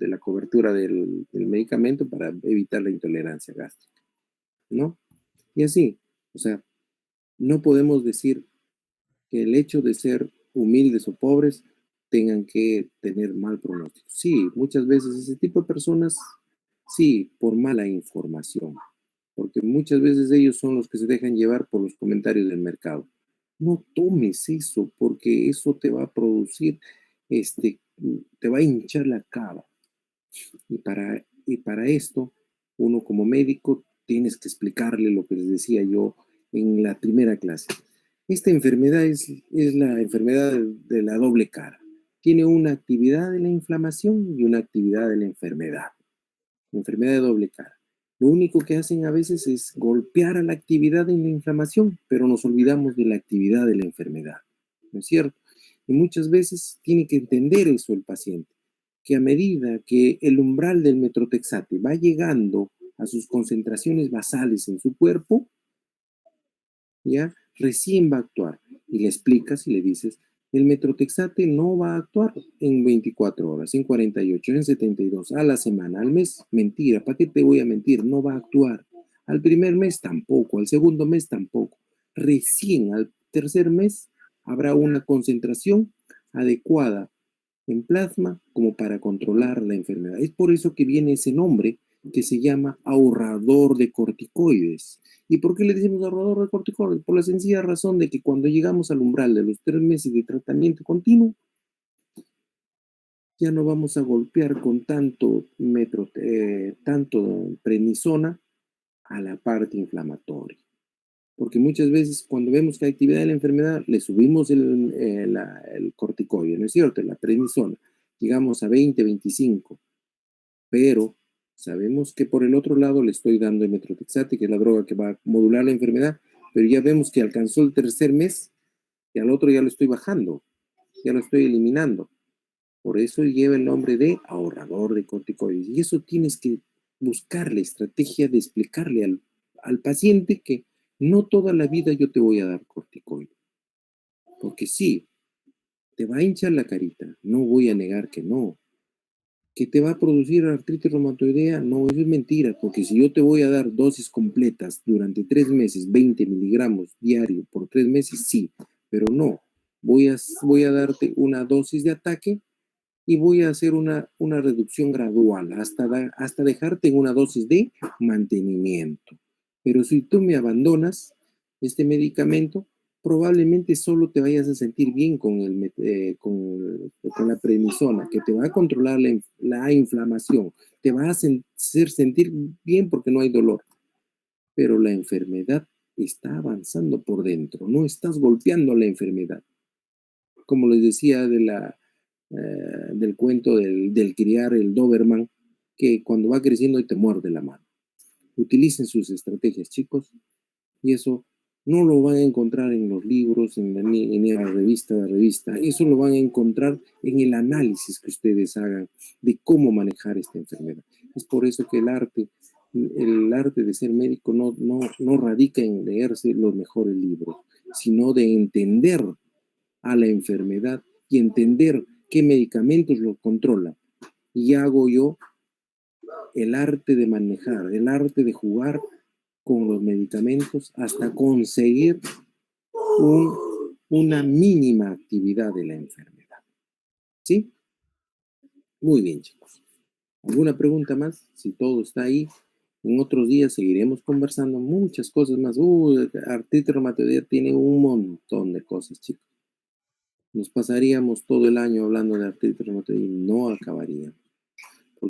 la cobertura del medicamento, para evitar la intolerancia gástrica, ¿no? Y así, o sea, no podemos decir que el hecho de ser humildes o pobres tengan que tener mal pronóstico. Sí, muchas veces ese tipo de personas, sí, por mala información, porque muchas veces ellos son los que se dejan llevar por los comentarios del mercado. No tomes eso, porque eso te va a producir, te va a hinchar la cava. Y para esto, uno como médico tienes que explicarle lo que les decía yo en la primera clase. Esta enfermedad es la enfermedad de la doble cara. Tiene una actividad de la inflamación y una actividad de la enfermedad. Enfermedad de doble cara. Lo único que hacen a veces es golpear a la actividad en la inflamación, pero nos olvidamos de la actividad de la enfermedad. ¿No es cierto? Y muchas veces tiene que entender eso el paciente, que a medida que el umbral del metrotexate va llegando a sus concentraciones basales en su cuerpo, ya recién va a actuar. Y le explicas y le dices, el metrotexate no va a actuar en 24 horas, en 48, en 72, a la semana, al mes. Mentira, ¿para qué te voy a mentir? No va a actuar. Al primer mes tampoco, al segundo mes tampoco. Recién al tercer mes habrá una concentración adecuada en plasma como para controlar la enfermedad. Es por eso que viene ese nombre que se llama ahorrador de corticoides. ¿Y por qué le decimos ahorrador de corticoides? Por la sencilla razón de que cuando llegamos al umbral de los 3 meses de tratamiento continuo, ya no vamos a golpear con tanto prednisona a la parte inflamatoria. Porque muchas veces cuando vemos que hay actividad de la enfermedad, le subimos el corticoide, ¿no es cierto? La prednisona. Llegamos a 20, 25. Pero sabemos que por el otro lado le estoy dando el metrotexate, que es la droga que va a modular la enfermedad, pero ya vemos que alcanzó el tercer mes y al otro ya lo estoy bajando, ya lo estoy eliminando. Por eso lleva el nombre de ahorrador de corticoides. Y eso tienes que buscar la estrategia de explicarle al paciente que no toda la vida yo te voy a dar corticoides. Porque sí, te va a hinchar la carita, no voy a negar que no. ¿Que te va a producir artritis reumatoidea? No, eso es mentira, porque si yo te voy a dar dosis completas durante 3 meses, 20 miligramos diario por 3 meses, sí, pero no. Voy a darte una dosis de ataque y voy a hacer una reducción gradual hasta dejarte en una dosis de mantenimiento. Pero si tú me abandonas este medicamento, probablemente solo te vayas a sentir bien con la prednisona, que te va a controlar la inflamación, te va a hacer sentir bien porque no hay dolor. Pero la enfermedad está avanzando por dentro, no estás golpeando la enfermedad. Como les decía del cuento del criar el Doberman, que cuando va creciendo te muerde la mano. Utilicen sus estrategias, chicos, y eso no lo van a encontrar en los libros, en la revista, eso lo van a encontrar en el análisis que ustedes hagan de cómo manejar esta enfermedad. Es por eso que el arte de ser médico no radica en leerse los mejores libros, sino de entender a la enfermedad y entender qué medicamentos lo controlan. Y hago yo el arte de manejar, el arte de jugar con los medicamentos hasta conseguir una mínima actividad de la enfermedad. ¿Sí? Muy bien, chicos. ¿Alguna pregunta más? Si todo está ahí, en otros días seguiremos conversando muchas cosas más. Artritis reumatoidea tiene un montón de cosas, chicos. Nos pasaríamos todo el año hablando de artritis reumatoidea y no acabaríamos.